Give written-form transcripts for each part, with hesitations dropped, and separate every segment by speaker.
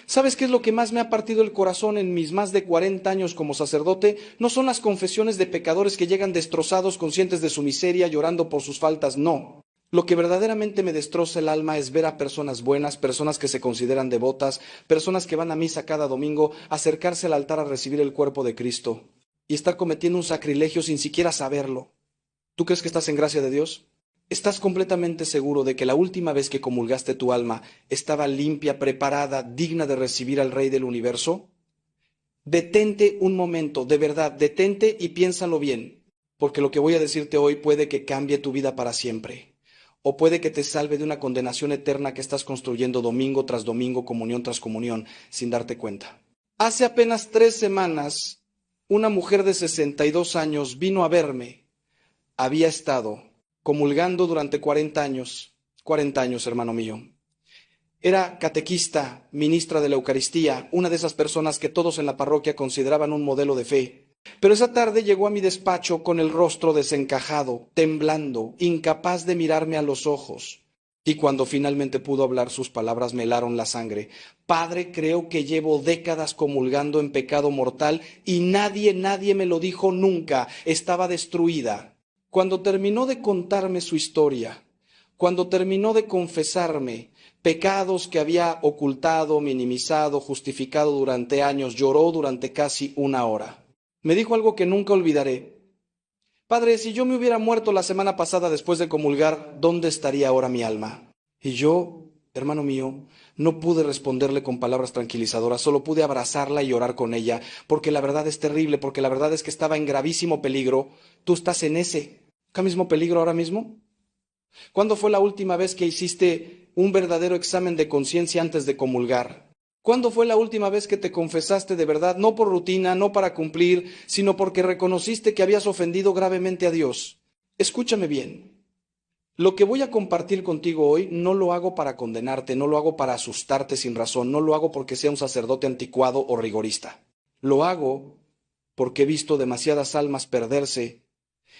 Speaker 1: ¿Sabes qué es lo que más me ha partido el corazón en mis más de 40 años como sacerdote? No son las confesiones de pecadores que llegan destrozados, conscientes de su miseria, llorando por sus faltas, no. Lo que verdaderamente me destroza el alma es ver a personas buenas, personas que se consideran devotas, personas que van a misa cada domingo, acercarse al altar a recibir el cuerpo de Cristo y estar cometiendo un sacrilegio sin siquiera saberlo. ¿Tú crees que estás en gracia de Dios? ¿Estás completamente seguro de que la última vez que comulgaste tu alma estaba limpia, preparada, digna de recibir al Rey del Universo? Detente un momento, de verdad, detente y piénsalo bien, porque lo que voy a decirte hoy puede que cambie tu vida para siempre, o puede que te salve de una condenación eterna que estás construyendo domingo tras domingo, comunión tras comunión, sin darte cuenta. Hace apenas 3 semanas, una mujer de 62 años vino a verme. Había estado comulgando durante 40 años, hermano mío. Era catequista, ministra de la Eucaristía, una de esas personas que todos en la parroquia consideraban un modelo de fe. Pero esa tarde llegó a mi despacho con el rostro desencajado, temblando, incapaz de mirarme a los ojos. Y cuando finalmente pudo hablar, sus palabras me helaron la sangre. Padre, creo que llevo décadas comulgando en pecado mortal y nadie me lo dijo nunca. Estaba destruida. Cuando terminó de contarme su historia, cuando terminó de confesarme pecados que había ocultado, minimizado, justificado durante años, lloró durante casi 1 hora. Me dijo algo que nunca olvidaré. Padre, si yo me hubiera muerto la semana pasada después de comulgar, ¿dónde estaría ahora mi alma? Y yo, hermano mío, no pude responderle con palabras tranquilizadoras, solo pude abrazarla y llorar con ella, porque la verdad es terrible, porque la verdad es que estaba en gravísimo peligro. Tú estás en ese mismo peligro ahora mismo. ¿Cuándo fue la última vez que hiciste un verdadero examen de conciencia antes de comulgar? ¿Cuándo fue la última vez que te confesaste de verdad, no por rutina, no para cumplir, sino porque reconociste que habías ofendido gravemente a Dios? Escúchame bien. Lo que voy a compartir contigo hoy no lo hago para condenarte, no lo hago para asustarte sin razón, no lo hago porque sea un sacerdote anticuado o rigorista. Lo hago porque he visto demasiadas almas perderse.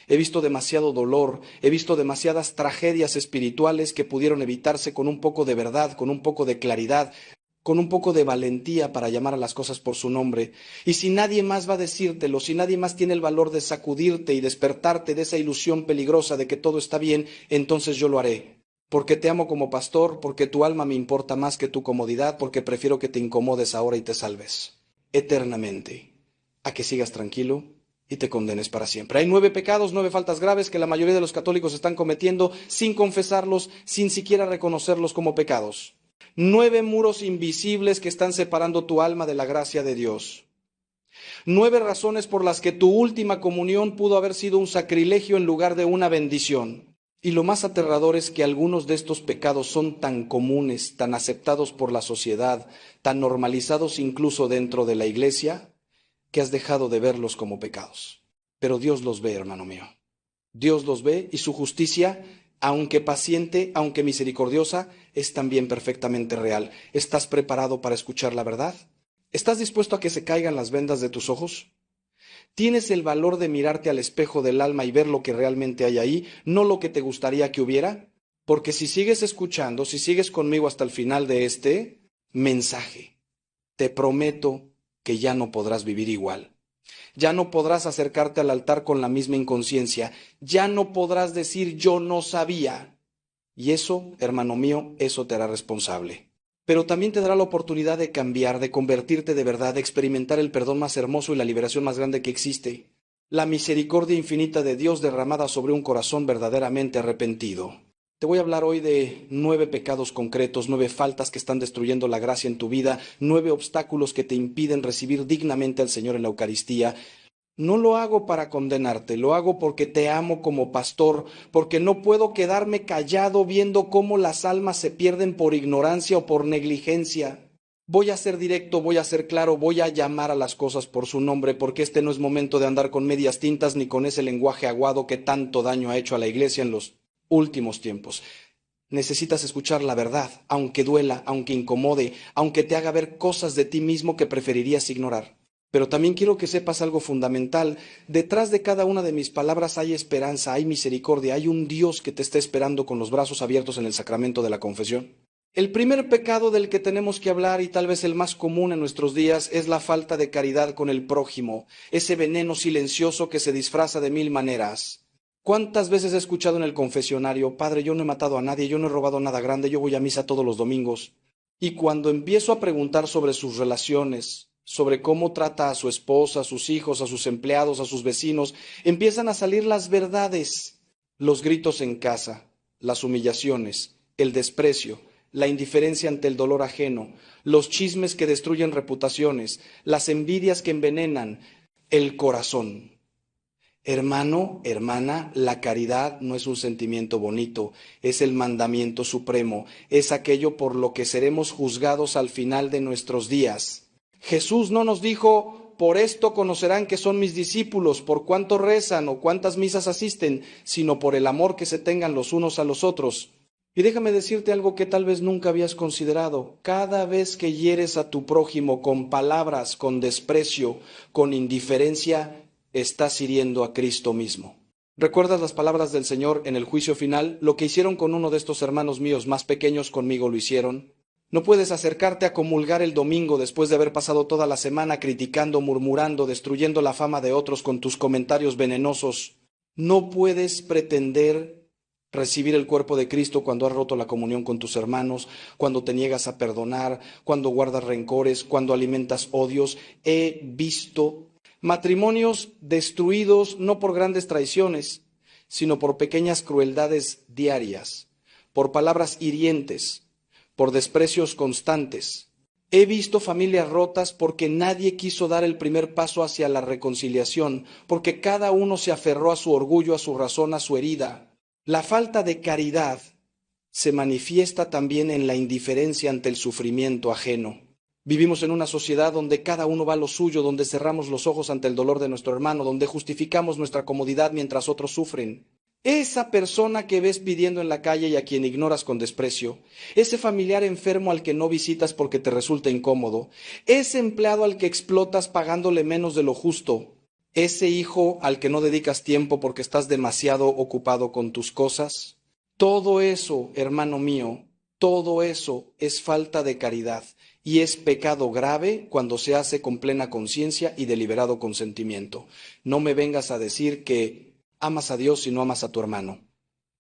Speaker 1: He visto demasiado dolor, he visto demasiadas tragedias espirituales que pudieron evitarse con un poco de verdad, con un poco de claridad, con un poco de valentía para llamar a las cosas por su nombre. Y si nadie más va a decírtelo, si nadie más tiene el valor de sacudirte y despertarte de esa ilusión peligrosa de que todo está bien, entonces yo lo haré. Porque te amo como pastor, porque tu alma me importa más que tu comodidad, porque prefiero que te incomodes ahora y te salves eternamente, a que sigas tranquilo y te condenes para siempre. Hay 9 pecados, 9 faltas graves que la mayoría de los católicos están cometiendo sin confesarlos, sin siquiera reconocerlos como pecados. 9 muros invisibles que están separando tu alma de la gracia de Dios. 9 razones por las que tu última comunión pudo haber sido un sacrilegio en lugar de una bendición. Y lo más aterrador es que algunos de estos pecados son tan comunes, tan aceptados por la sociedad, tan normalizados incluso dentro de la iglesia, que has dejado de verlos como pecados. Pero Dios los ve, hermano mío. Dios los ve y su justicia, aunque paciente, aunque misericordiosa, es también perfectamente real. ¿Estás preparado para escuchar la verdad? ¿Estás dispuesto a que se caigan las vendas de tus ojos? ¿Tienes el valor de mirarte al espejo del alma y ver lo que realmente hay ahí, no lo que te gustaría que hubiera? Porque si sigues escuchando, si sigues conmigo hasta el final de este mensaje, te prometo que ya no podrás vivir igual. Ya no podrás acercarte al altar con la misma inconsciencia. Ya no podrás decir yo no sabía. Y eso, hermano mío, eso te hará responsable. Pero también te dará la oportunidad de cambiar, de convertirte de verdad, de experimentar el perdón más hermoso y la liberación más grande que existe. La misericordia infinita de Dios derramada sobre un corazón verdaderamente arrepentido. Te voy a hablar hoy de 9 pecados concretos, 9 faltas que están destruyendo la gracia en tu vida, 9 obstáculos que te impiden recibir dignamente al Señor en la Eucaristía. No lo hago para condenarte, lo hago porque te amo como pastor, porque no puedo quedarme callado viendo cómo las almas se pierden por ignorancia o por negligencia. Voy a ser directo, voy a ser claro, voy a llamar a las cosas por su nombre, porque este no es momento de andar con medias tintas ni con ese lenguaje aguado que tanto daño ha hecho a la iglesia en los últimos tiempos. Necesitas escuchar la verdad, aunque duela, aunque incomode, aunque te haga ver cosas de ti mismo que preferirías ignorar. Pero también quiero que sepas algo fundamental. Detrás de cada una de mis palabras hay esperanza, hay misericordia, hay un Dios que te está esperando con los brazos abiertos en el sacramento de la confesión. El primer pecado del que tenemos que hablar, y tal vez el más común en nuestros días, es la falta de caridad con el prójimo, ese veneno silencioso que se disfraza de mil maneras. ¿Cuántas veces he escuchado en el confesionario: Padre, yo no he matado a nadie, yo no he robado nada grande, yo voy a misa todos los domingos? Y cuando empiezo a preguntar sobre sus relaciones, sobre cómo trata a su esposa, a sus hijos, a sus empleados, a sus vecinos, empiezan a salir las verdades, los gritos en casa, las humillaciones, el desprecio, la indiferencia ante el dolor ajeno, los chismes que destruyen reputaciones, las envidias que envenenan el corazón. Hermano, hermana, la caridad no es un sentimiento bonito, es el mandamiento supremo, es aquello por lo que seremos juzgados al final de nuestros días. Jesús no nos dijo: por esto conocerán que son mis discípulos, por cuánto rezan o cuántas misas asisten, sino por el amor que se tengan los unos a los otros. Y déjame decirte algo que tal vez nunca habías considerado: cada vez que hieres a tu prójimo con palabras, con desprecio, con indiferencia, estás hiriendo a Cristo mismo. ¿Recuerdas las palabras del Señor en el juicio final? Lo que hicieron con uno de estos hermanos míos más pequeños, conmigo lo hicieron. No puedes acercarte a comulgar el domingo después de haber pasado toda la semana criticando, murmurando, destruyendo la fama de otros con tus comentarios venenosos. No puedes pretender recibir el cuerpo de Cristo cuando has roto la comunión con tus hermanos, cuando te niegas a perdonar, cuando guardas rencores, cuando alimentas odios. He visto matrimonios destruidos no por grandes traiciones, sino por pequeñas crueldades diarias, por palabras hirientes, por desprecios constantes. He visto familias rotas porque nadie quiso dar el primer paso hacia la reconciliación, porque cada uno se aferró a su orgullo, a su razón, a su herida. La falta de caridad se manifiesta también en la indiferencia ante el sufrimiento ajeno. Vivimos en una sociedad donde cada uno va a lo suyo, donde cerramos los ojos ante el dolor de nuestro hermano, donde justificamos nuestra comodidad mientras otros sufren. Esa persona que ves pidiendo en la calle y a quien ignoras con desprecio, ese familiar enfermo al que no visitas porque te resulta incómodo, ese empleado al que explotas pagándole menos de lo justo, ese hijo al que no dedicas tiempo porque estás demasiado ocupado con tus cosas, todo eso, hermano mío, todo eso es falta de caridad. Y es pecado grave cuando se hace con plena conciencia y deliberado consentimiento. No me vengas a decir que amas a Dios si no amas a tu hermano.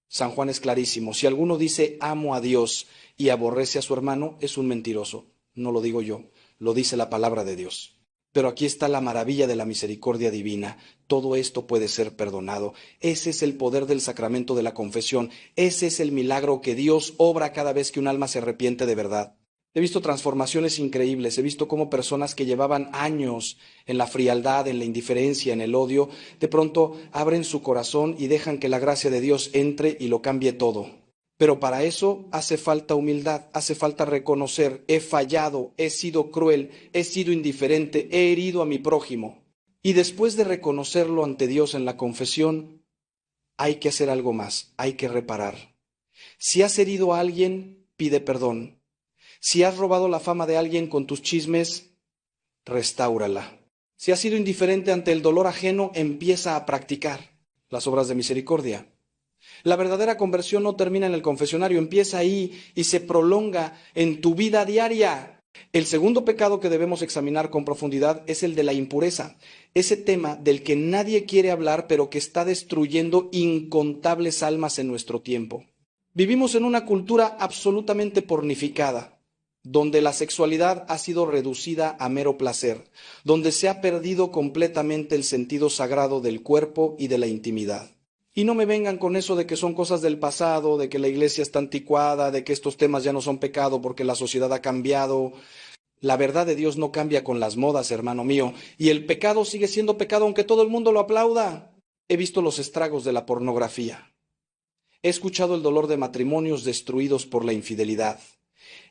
Speaker 1: San Juan es clarísimo: si alguno dice amo a Dios y aborrece a su hermano, es un mentiroso. No lo digo yo, lo dice la palabra de Dios. Pero aquí está la maravilla de la misericordia divina. Todo esto puede ser perdonado. Ese es el poder del sacramento de la confesión. Ese es el milagro que Dios obra cada vez que un alma se arrepiente de verdad. He visto transformaciones increíbles, he visto cómo personas que llevaban años en la frialdad, en la indiferencia, en el odio, de pronto abren su corazón y dejan que la gracia de Dios entre y lo cambie todo. Pero para eso hace falta humildad, hace falta reconocer: he fallado, he sido cruel, he sido indiferente, he herido a mi prójimo. Y después de reconocerlo ante Dios en la confesión, hay que hacer algo más, hay que reparar. Si has herido a alguien, pide perdón. Si has robado la fama de alguien con tus chismes, restáurala. Si has sido indiferente ante el dolor ajeno, empieza a practicar las obras de misericordia. La verdadera conversión no termina en el confesionario, empieza ahí y se prolonga en tu vida diaria. El segundo pecado que debemos examinar con profundidad es el de la impureza, ese tema del que nadie quiere hablar, pero que está destruyendo incontables almas en nuestro tiempo. Vivimos en una cultura absolutamente pornificada, donde la sexualidad ha sido reducida a mero placer, donde se ha perdido completamente el sentido sagrado del cuerpo y de la intimidad. Y no me vengan con eso de que son cosas del pasado, de que la iglesia está anticuada, de que estos temas ya no son pecado porque la sociedad ha cambiado. La verdad de Dios no cambia con las modas, hermano mío, y el pecado sigue siendo pecado aunque todo el mundo lo aplauda. He visto los estragos de la pornografía. He escuchado el dolor de matrimonios destruidos por la infidelidad.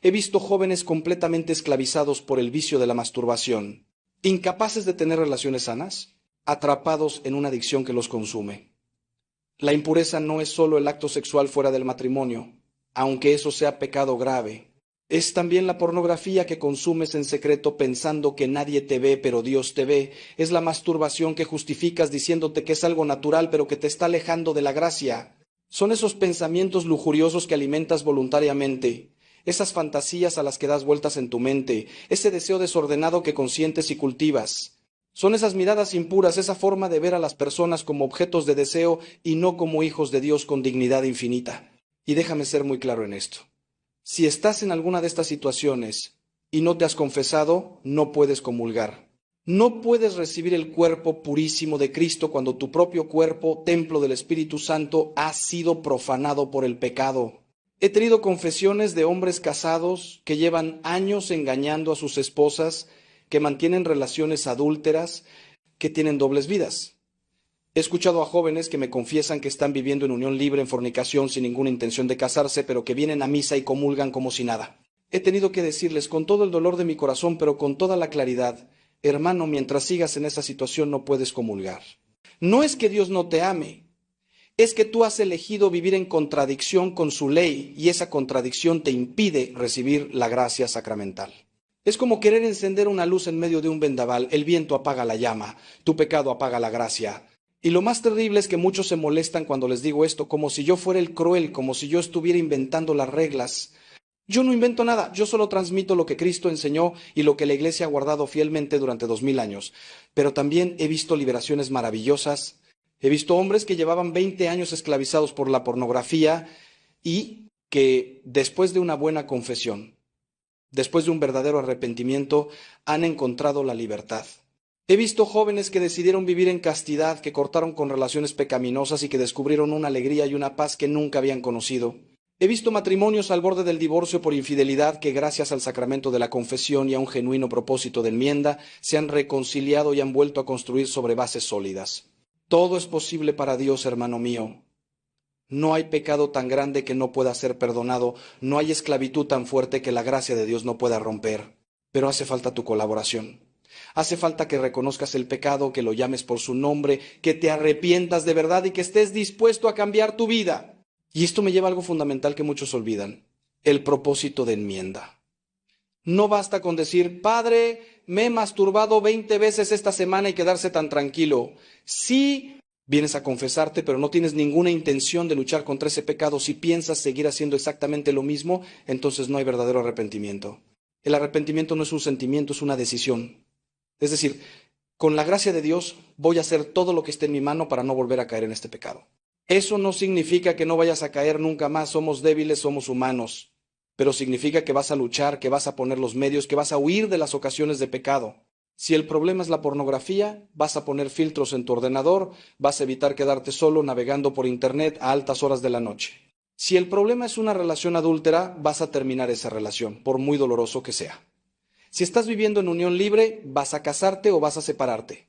Speaker 1: He visto jóvenes completamente esclavizados por el vicio de la masturbación, incapaces de tener relaciones sanas, atrapados en una adicción que los consume. La impureza no es solo el acto sexual fuera del matrimonio, aunque eso sea pecado grave. Es también la pornografía que consumes en secreto pensando que nadie te ve, pero Dios te ve. Es la masturbación que justificas diciéndote que es algo natural, pero que te está alejando de la gracia. Son esos pensamientos lujuriosos que alimentas voluntariamente. esas fantasías a las que das vueltas en tu mente, ese deseo desordenado que consientes y cultivas. Son esas miradas impuras, esa forma de ver a las personas como objetos de deseo y no como hijos de Dios con dignidad infinita. Y déjame ser muy claro en esto. Si estás en alguna de estas situaciones y no te has confesado, no puedes comulgar. No puedes recibir el cuerpo purísimo de Cristo cuando tu propio cuerpo, templo del Espíritu Santo, ha sido profanado por el pecado. He tenido confesiones de hombres casados que llevan años engañando a sus esposas, que mantienen relaciones adúlteras, que tienen dobles vidas. He escuchado a jóvenes que me confiesan que están viviendo en unión libre, en fornicación, sin ninguna intención de casarse, pero que vienen a misa y comulgan como si nada. He tenido que decirles con todo el dolor de mi corazón, pero con toda la claridad: hermano, mientras sigas en esa situación no puedes comulgar. No es que Dios no te ame, es que tú has elegido vivir en contradicción con su ley y esa contradicción te impide recibir la gracia sacramental. Es como querer encender una luz en medio de un vendaval. El viento apaga la llama, tu pecado apaga la gracia. Y lo más terrible es que muchos se molestan cuando les digo esto, como si yo fuera el cruel, como si yo estuviera inventando las reglas. Yo no invento nada, yo solo transmito lo que Cristo enseñó y lo que la Iglesia ha guardado fielmente durante 2000 años. Pero también he visto liberaciones maravillosas. He visto hombres que llevaban 20 años esclavizados por la pornografía y que después de una buena confesión, después de un verdadero arrepentimiento, han encontrado la libertad. He visto jóvenes que decidieron vivir en castidad, que cortaron con relaciones pecaminosas y que descubrieron una alegría y una paz que nunca habían conocido. He visto matrimonios al borde del divorcio por infidelidad que, gracias al sacramento de la confesión y a un genuino propósito de enmienda, se han reconciliado y han vuelto a construir sobre bases sólidas. Todo es posible para Dios, hermano mío. No hay pecado tan grande que no pueda ser perdonado, no hay esclavitud tan fuerte que la gracia de Dios no pueda romper. Pero hace falta tu colaboración. Hace falta que reconozcas el pecado, que lo llames por su nombre, que te arrepientas de verdad y que estés dispuesto a cambiar tu vida. Y esto me lleva a algo fundamental que muchos olvidan: el propósito de enmienda. No basta con decir: Padre, me he masturbado 20 veces esta semana y quedarse tan tranquilo. Sí, vienes a confesarte, pero no tienes ninguna intención de luchar contra ese pecado. Si piensas seguir haciendo exactamente lo mismo, entonces no hay verdadero arrepentimiento. El arrepentimiento no es un sentimiento, es una decisión. Es decir, con la gracia de Dios voy a hacer todo lo que esté en mi mano para no volver a caer en este pecado. Eso no significa que no vayas a caer nunca más. Somos débiles, somos humanos. Pero significa que vas a luchar, que vas a poner los medios, que vas a huir de las ocasiones de pecado. Si el problema es la pornografía, vas a poner filtros en tu ordenador, vas a evitar quedarte solo navegando por internet a altas horas de la noche. Si el problema es una relación adúltera, vas a terminar esa relación, por muy doloroso que sea. Si estás viviendo en unión libre, vas a casarte o vas a separarte.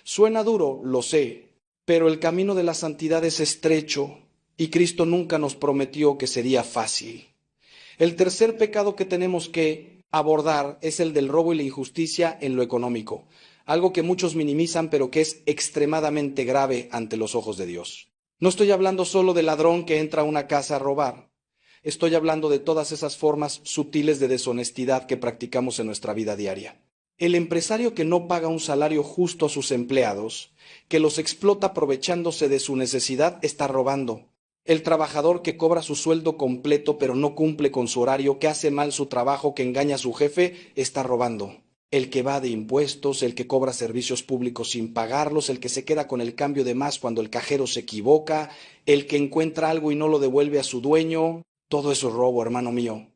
Speaker 1: Suena duro, lo sé, pero el camino de la santidad es estrecho y Cristo nunca nos prometió que sería fácil. El tercer pecado que tenemos que abordar es el del robo y la injusticia en lo económico, algo que muchos minimizan pero que es extremadamente grave ante los ojos de Dios. No estoy hablando solo del ladrón que entra a una casa a robar. Estoy hablando de todas esas formas sutiles de deshonestidad que practicamos en nuestra vida diaria. El empresario que no paga un salario justo a sus empleados, que los explota aprovechándose de su necesidad, está robando. El trabajador que cobra su sueldo completo pero no cumple con su horario, que hace mal su trabajo, que engaña a su jefe, está robando. El que va de impuestos, el que cobra servicios públicos sin pagarlos, el que se queda con el cambio de más cuando el cajero se equivoca, el que encuentra algo y no lo devuelve a su dueño. Todo eso es robo, hermano mío.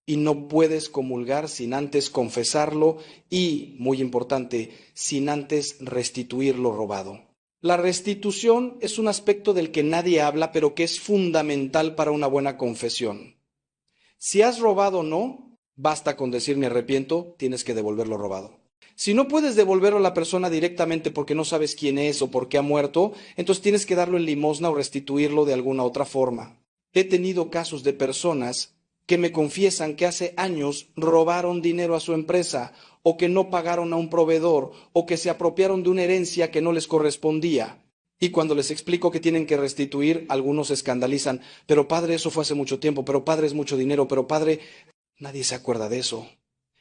Speaker 1: Y no puedes comulgar sin antes confesarlo y, muy importante, sin antes restituir lo robado. La restitución es un aspecto del que nadie habla, pero que es fundamental para una buena confesión. Si has robado o no, basta con decir me arrepiento, tienes que devolver lo robado. Si no puedes devolverlo a la persona directamente porque no sabes quién es o por qué ha muerto, entonces tienes que darlo en limosna o restituirlo de alguna otra forma. He tenido casos de personas que me confiesan que hace años robaron dinero a su empresa, o que no pagaron a un proveedor, o que se apropiaron de una herencia que no les correspondía. Y cuando les explico que tienen que restituir, algunos se escandalizan. Pero padre, eso fue hace mucho tiempo, pero padre, es mucho dinero, pero padre, nadie se acuerda de eso.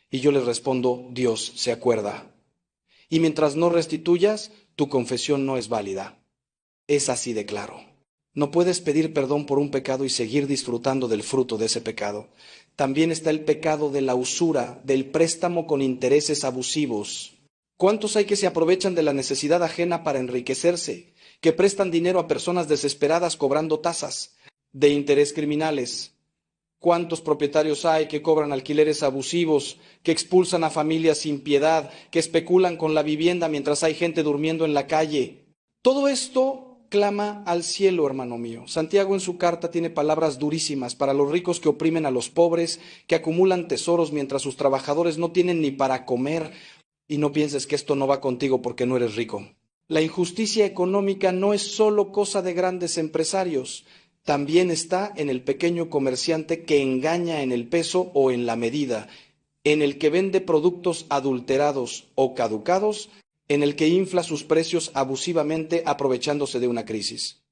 Speaker 1: Y yo les respondo: Dios se acuerda. Y mientras no restituyas, tu confesión no es válida. Es así de claro. No puedes pedir perdón por un pecado y seguir disfrutando del fruto de ese pecado. También está el pecado de la usura, del préstamo con intereses abusivos. ¿Cuántos hay que se aprovechan de la necesidad ajena para enriquecerse, que prestan dinero a personas desesperadas cobrando tasas de interés criminales? ¿Cuántos propietarios hay que cobran alquileres abusivos, que expulsan a familias sin piedad, que especulan con la vivienda mientras hay gente durmiendo en la calle? Todo esto clama al cielo, hermano mío. Santiago en su carta tiene palabras durísimas para los ricos que oprimen a los pobres, que acumulan tesoros mientras sus trabajadores no tienen ni para comer. Y no pienses que esto no va contigo porque no eres rico. La injusticia económica no es solo cosa de grandes empresarios. También está en el pequeño comerciante que engaña en el peso o en la medida, en el que vende productos adulterados o caducados, en el que infla sus precios abusivamente aprovechándose de una crisis.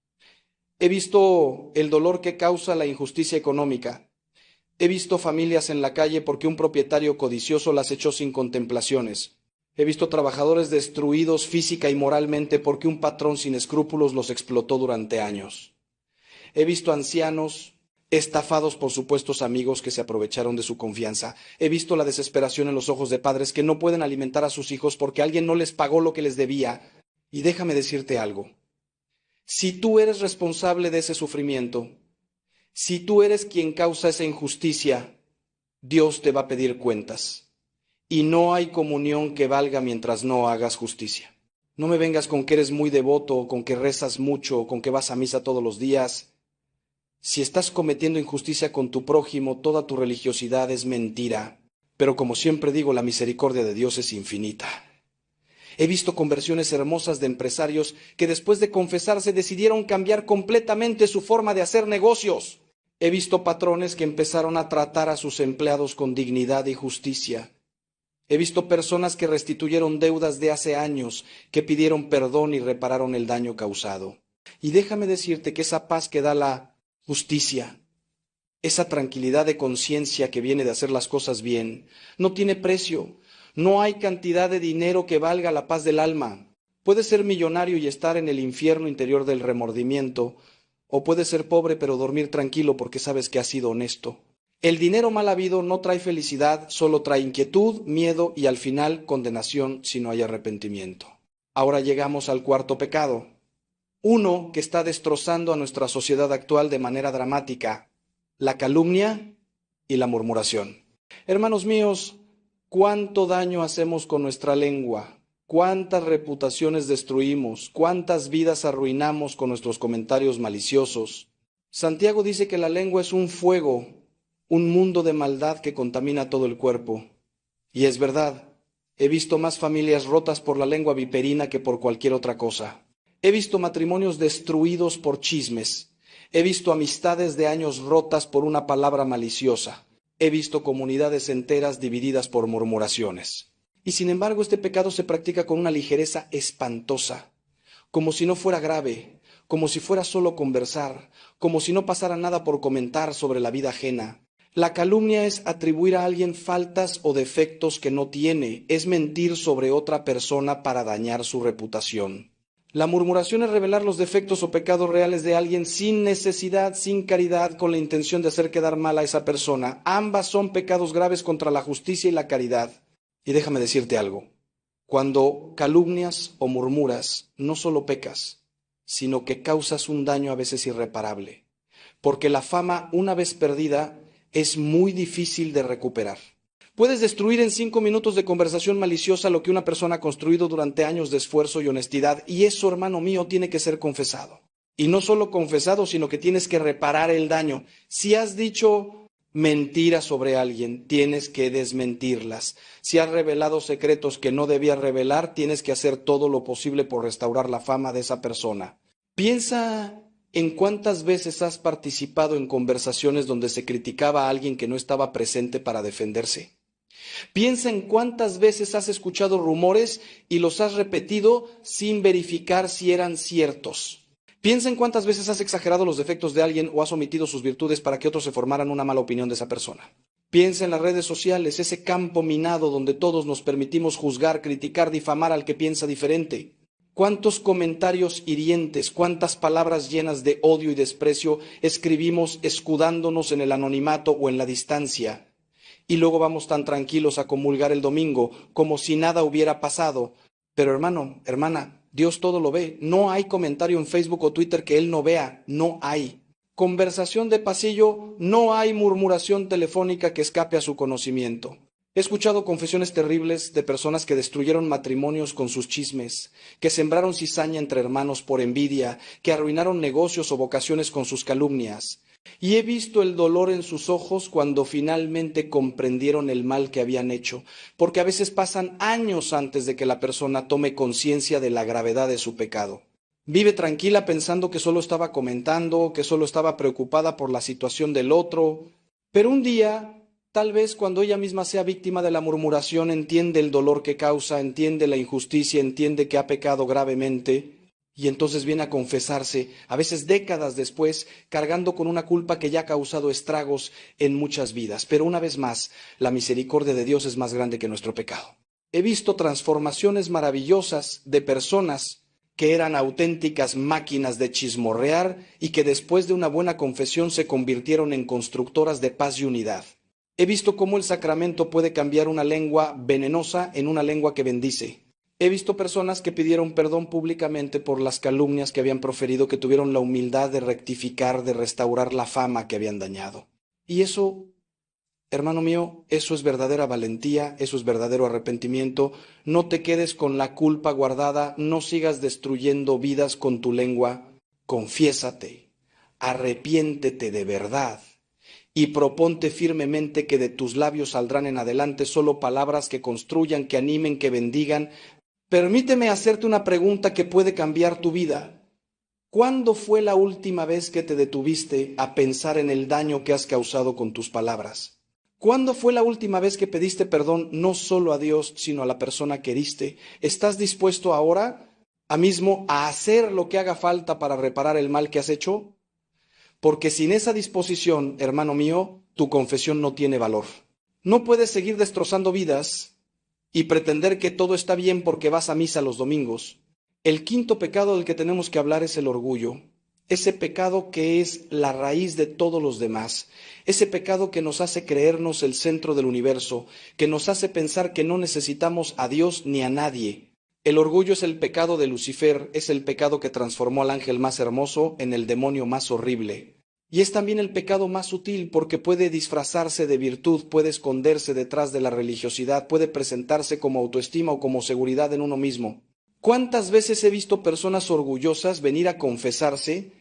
Speaker 1: He visto el dolor que causa la injusticia económica. He visto familias en la calle porque un propietario codicioso las echó sin contemplaciones. He visto trabajadores destruidos física y moralmente porque un patrón sin escrúpulos los explotó durante años. He visto ancianos estafados por supuestos amigos que se aprovecharon de su confianza. He visto la desesperación en los ojos de padres que no pueden alimentar a sus hijos porque alguien no les pagó lo que les debía. Y déjame decirte algo. Si tú eres responsable de ese sufrimiento, si tú eres quien causa esa injusticia, Dios te va a pedir cuentas. Y no hay comunión que valga mientras no hagas justicia. No me vengas con que eres muy devoto, o con que rezas mucho, o con que vas a misa todos los días. Si estás cometiendo injusticia con tu prójimo, toda tu religiosidad es mentira. Pero como siempre digo, la misericordia de Dios es infinita. He visto conversiones hermosas de empresarios que después de confesarse decidieron cambiar completamente su forma de hacer negocios. He visto patrones que empezaron a tratar a sus empleados con dignidad y justicia. He visto personas que restituyeron deudas de hace años, que pidieron perdón y repararon el daño causado. Y déjame decirte que esa paz que da la justicia, esa tranquilidad de conciencia que viene de hacer las cosas bien, no tiene precio. No hay cantidad de dinero que valga la paz del alma. Puedes ser millonario y estar en el infierno interior del remordimiento, o puedes ser pobre pero dormir tranquilo porque sabes que has sido honesto. El dinero mal habido no trae felicidad, solo trae inquietud, miedo y al final condenación si no hay arrepentimiento. Ahora llegamos al cuarto pecado. Uno que está destrozando a nuestra sociedad actual de manera dramática: la calumnia y la murmuración. Hermanos míos, ¿cuánto daño hacemos con nuestra lengua? ¿Cuántas reputaciones destruimos? ¿Cuántas vidas arruinamos con nuestros comentarios maliciosos? Santiago dice que la lengua es un fuego, un mundo de maldad que contamina todo el cuerpo. Y es verdad, he visto más familias rotas por la lengua viperina que por cualquier otra cosa. He visto matrimonios destruidos por chismes. He visto amistades de años rotas por una palabra maliciosa. He visto comunidades enteras divididas por murmuraciones. Y sin embargo, este pecado se practica con una ligereza espantosa, como si no fuera grave, como si fuera solo conversar, como si no pasara nada por comentar sobre la vida ajena. La calumnia es atribuir a alguien faltas o defectos que no tiene, es mentir sobre otra persona para dañar su reputación. La murmuración es revelar los defectos o pecados reales de alguien sin necesidad, sin caridad, con la intención de hacer quedar mal a esa persona. Ambas son pecados graves contra la justicia y la caridad. Y déjame decirte algo. Cuando calumnias o murmuras, no solo pecas, sino que causas un daño a veces irreparable. Porque la fama, una vez perdida, es muy difícil de recuperar. Puedes destruir en 5 minutos de conversación maliciosa lo que una persona ha construido durante años de esfuerzo y honestidad, y eso, hermano mío, tiene que ser confesado. Y no solo confesado, sino que tienes que reparar el daño. Si has dicho mentiras sobre alguien, tienes que desmentirlas. Si has revelado secretos que no debías revelar, tienes que hacer todo lo posible por restaurar la fama de esa persona. Piensa en cuántas veces has participado en conversaciones donde se criticaba a alguien que no estaba presente para defenderse. Piensa en cuántas veces has escuchado rumores y los has repetido sin verificar si eran ciertos. Piensa en cuántas veces has exagerado los defectos de alguien o has omitido sus virtudes para que otros se formaran una mala opinión de esa persona. Piensa en las redes sociales, ese campo minado donde todos nos permitimos juzgar, criticar, difamar al que piensa diferente. ¿Cuántos comentarios hirientes, cuántas palabras llenas de odio y desprecio escribimos escudándonos en el anonimato o en la distancia? Y luego vamos tan tranquilos a comulgar el domingo, como si nada hubiera pasado. Pero hermano, hermana, Dios todo lo ve. No hay comentario en Facebook o Twitter que Él no vea. No hay. Conversación de pasillo, no hay murmuración telefónica que escape a su conocimiento. He escuchado confesiones terribles de personas que destruyeron matrimonios con sus chismes, que sembraron cizaña entre hermanos por envidia, que arruinaron negocios o vocaciones con sus calumnias. Y he visto el dolor en sus ojos cuando finalmente comprendieron el mal que habían hecho, porque a veces pasan años antes de que la persona tome conciencia de la gravedad de su pecado. Vive tranquila pensando que solo estaba comentando, que solo estaba preocupada por la situación del otro, pero un día, tal vez cuando ella misma sea víctima de la murmuración, entiende el dolor que causa, entiende la injusticia, entiende que ha pecado gravemente, y entonces viene a confesarse, a veces décadas después, cargando con una culpa que ya ha causado estragos en muchas vidas. Pero una vez más, la misericordia de Dios es más grande que nuestro pecado. He visto transformaciones maravillosas de personas que eran auténticas máquinas de chismorrear y que después de una buena confesión se convirtieron en constructoras de paz y unidad. He visto cómo el sacramento puede cambiar una lengua venenosa en una lengua que bendice. He visto personas que pidieron perdón públicamente por las calumnias que habían proferido, que tuvieron la humildad de rectificar, de restaurar la fama que habían dañado. Y eso, hermano mío, eso es verdadera valentía, eso es verdadero arrepentimiento. No te quedes con la culpa guardada, no sigas destruyendo vidas con tu lengua. Confiésate, arrepiéntete de verdad y proponte firmemente que de tus labios saldrán en adelante solo palabras que construyan, que animen, que bendigan. Permíteme hacerte una pregunta que puede cambiar tu vida. ¿Cuándo fue la última vez que te detuviste a pensar en el daño que has causado con tus palabras? ¿Cuándo fue la última vez que pediste perdón no solo a Dios, sino a la persona que heriste? ¿Estás dispuesto ahora mismo a hacer lo que haga falta para reparar el mal que has hecho? Porque sin esa disposición, hermano mío, tu confesión no tiene valor. No puedes seguir destrozando vidas y pretender que todo está bien porque vas a misa los domingos. El quinto pecado del que tenemos que hablar es el orgullo. Ese pecado que es la raíz de todos los demás. Ese pecado que nos hace creernos el centro del universo, que nos hace pensar que no necesitamos a Dios ni a nadie. El orgullo es el pecado de Lucifer, es el pecado que transformó al ángel más hermoso en el demonio más horrible. Y es también el pecado más sutil porque puede disfrazarse de virtud, puede esconderse detrás de la religiosidad, puede presentarse como autoestima o como seguridad en uno mismo. ¿Cuántas veces he visto personas orgullosas venir a confesarse,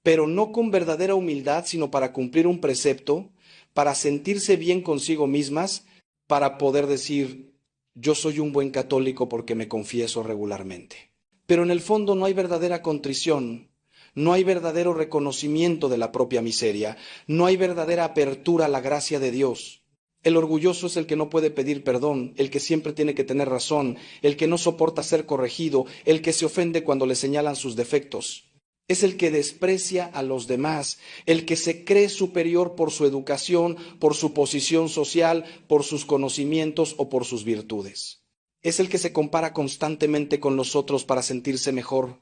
Speaker 1: pero no con verdadera humildad, sino para cumplir un precepto, para sentirse bien consigo mismas, para poder decir, yo soy un buen católico porque me confieso regularmente? Pero en el fondo no hay verdadera contrición. No hay verdadero reconocimiento de la propia miseria, no hay verdadera apertura a la gracia de Dios. El orgulloso es el que no puede pedir perdón, el que siempre tiene que tener razón, el que no soporta ser corregido, el que se ofende cuando le señalan sus defectos. Es el que desprecia a los demás, el que se cree superior por su educación, por su posición social, por sus conocimientos o por sus virtudes. Es el que se compara constantemente con los otros para sentirse mejor.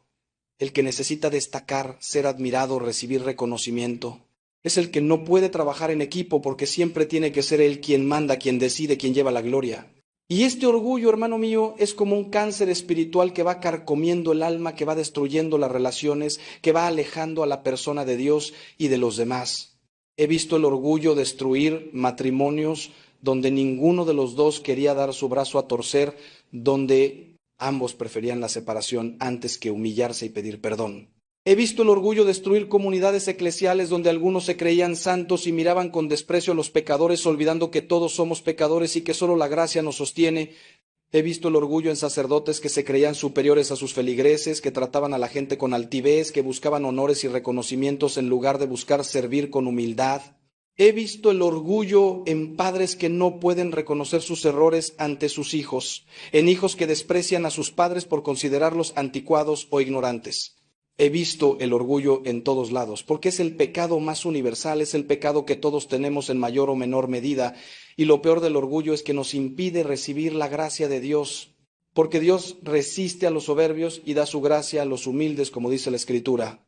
Speaker 1: El que necesita destacar, ser admirado, recibir reconocimiento. Es el que no puede trabajar en equipo porque siempre tiene que ser él quien manda, quien decide, quien lleva la gloria. Y este orgullo, hermano mío, es como un cáncer espiritual que va carcomiendo el alma, que va destruyendo las relaciones, que va alejando a la persona de Dios y de los demás. He visto el orgullo destruir matrimonios donde ninguno de los dos quería dar su brazo a torcer, donde ambos preferían la separación antes que humillarse y pedir perdón. He visto el orgullo destruir comunidades eclesiales donde algunos se creían santos y miraban con desprecio a los pecadores, olvidando que todos somos pecadores y que solo la gracia nos sostiene. He visto el orgullo en sacerdotes que se creían superiores a sus feligreses, que trataban a la gente con altivez, que buscaban honores y reconocimientos en lugar de buscar servir con humildad. He visto el orgullo en padres que no pueden reconocer sus errores ante sus hijos, en hijos que desprecian a sus padres por considerarlos anticuados o ignorantes. He visto el orgullo en todos lados, porque es el pecado más universal, es el pecado que todos tenemos en mayor o menor medida, y lo peor del orgullo es que nos impide recibir la gracia de Dios, porque Dios resiste a los soberbios y da su gracia a los humildes, como dice la Escritura.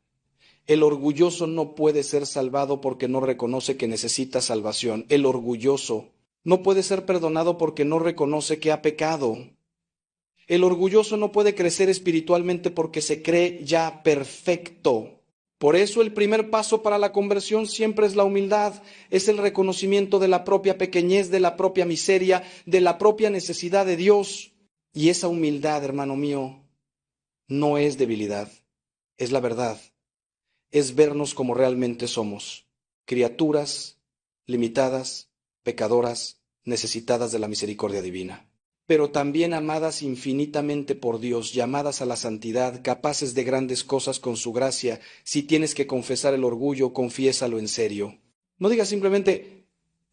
Speaker 1: El orgulloso no puede ser salvado porque no reconoce que necesita salvación. El orgulloso no puede ser perdonado porque no reconoce que ha pecado. El orgulloso no puede crecer espiritualmente porque se cree ya perfecto. Por eso el primer paso para la conversión siempre es la humildad, es el reconocimiento de la propia pequeñez, de la propia miseria, de la propia necesidad de Dios. Y esa humildad, hermano mío, no es debilidad, es la verdad, es vernos como realmente somos, criaturas limitadas, pecadoras, necesitadas de la misericordia divina, pero también amadas infinitamente por Dios, llamadas a la santidad, capaces de grandes cosas con su gracia. Si tienes que confesar el orgullo, confiésalo en serio. No digas simplemente,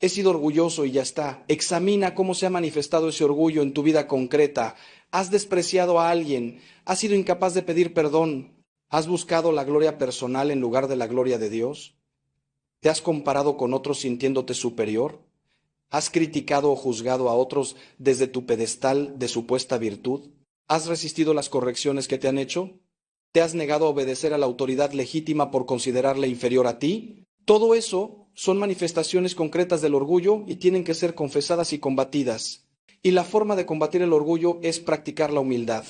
Speaker 1: he sido orgulloso y ya está. Examina cómo se ha manifestado ese orgullo en tu vida concreta. ¿Has despreciado a alguien? ¿Has sido incapaz de pedir perdón? ¿Has buscado la gloria personal en lugar de la gloria de Dios? ¿Te has comparado con otros sintiéndote superior? ¿Has criticado o juzgado a otros desde tu pedestal de supuesta virtud? ¿Has resistido las correcciones que te han hecho? ¿Te has negado a obedecer a la autoridad legítima por considerarla inferior a ti? Todo eso son manifestaciones concretas del orgullo y tienen que ser confesadas y combatidas. Y la forma de combatir el orgullo es practicar la humildad.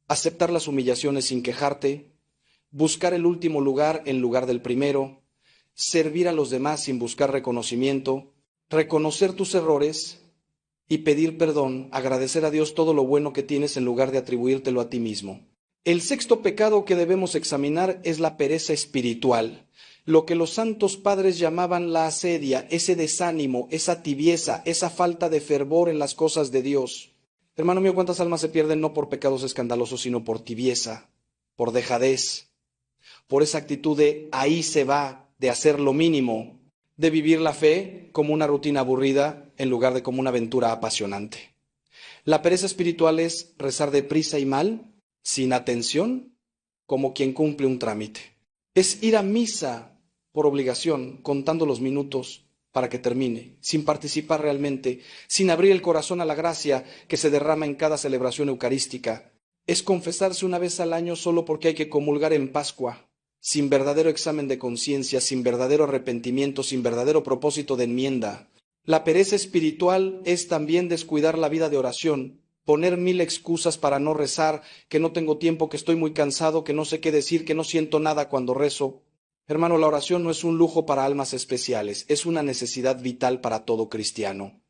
Speaker 1: Aceptar las humillaciones sin quejarte, buscar el último lugar en lugar del primero, servir a los demás sin buscar reconocimiento, reconocer tus errores y pedir perdón, agradecer a Dios todo lo bueno que tienes en lugar de atribuírtelo a ti mismo. El sexto pecado que debemos examinar es la pereza espiritual, lo que los santos padres llamaban la asedia, ese desánimo, esa tibieza, esa falta de fervor en las cosas de Dios. Hermano mío, ¿cuántas almas se pierden no por pecados escandalosos, sino por tibieza, por dejadez, por esa actitud de ahí se va, de hacer lo mínimo, de vivir la fe como una rutina aburrida en lugar de como una aventura apasionante? La pereza espiritual es rezar deprisa y mal, sin atención, como quien cumple un trámite. Es ir a misa por obligación, contando los minutos para que termine, sin participar realmente, sin abrir el corazón a la gracia que se derrama en cada celebración eucarística. Es confesarse una vez al año solo porque hay que comulgar en Pascua, sin verdadero examen de conciencia, sin verdadero arrepentimiento, sin verdadero propósito de enmienda. La pereza espiritual es también descuidar la vida de oración, poner 1000 excusas para no rezar, que no tengo tiempo, que estoy muy cansado, que no sé qué decir, que no siento nada cuando rezo. Hermano, la oración no es un lujo para almas especiales, es una necesidad vital para todo cristiano.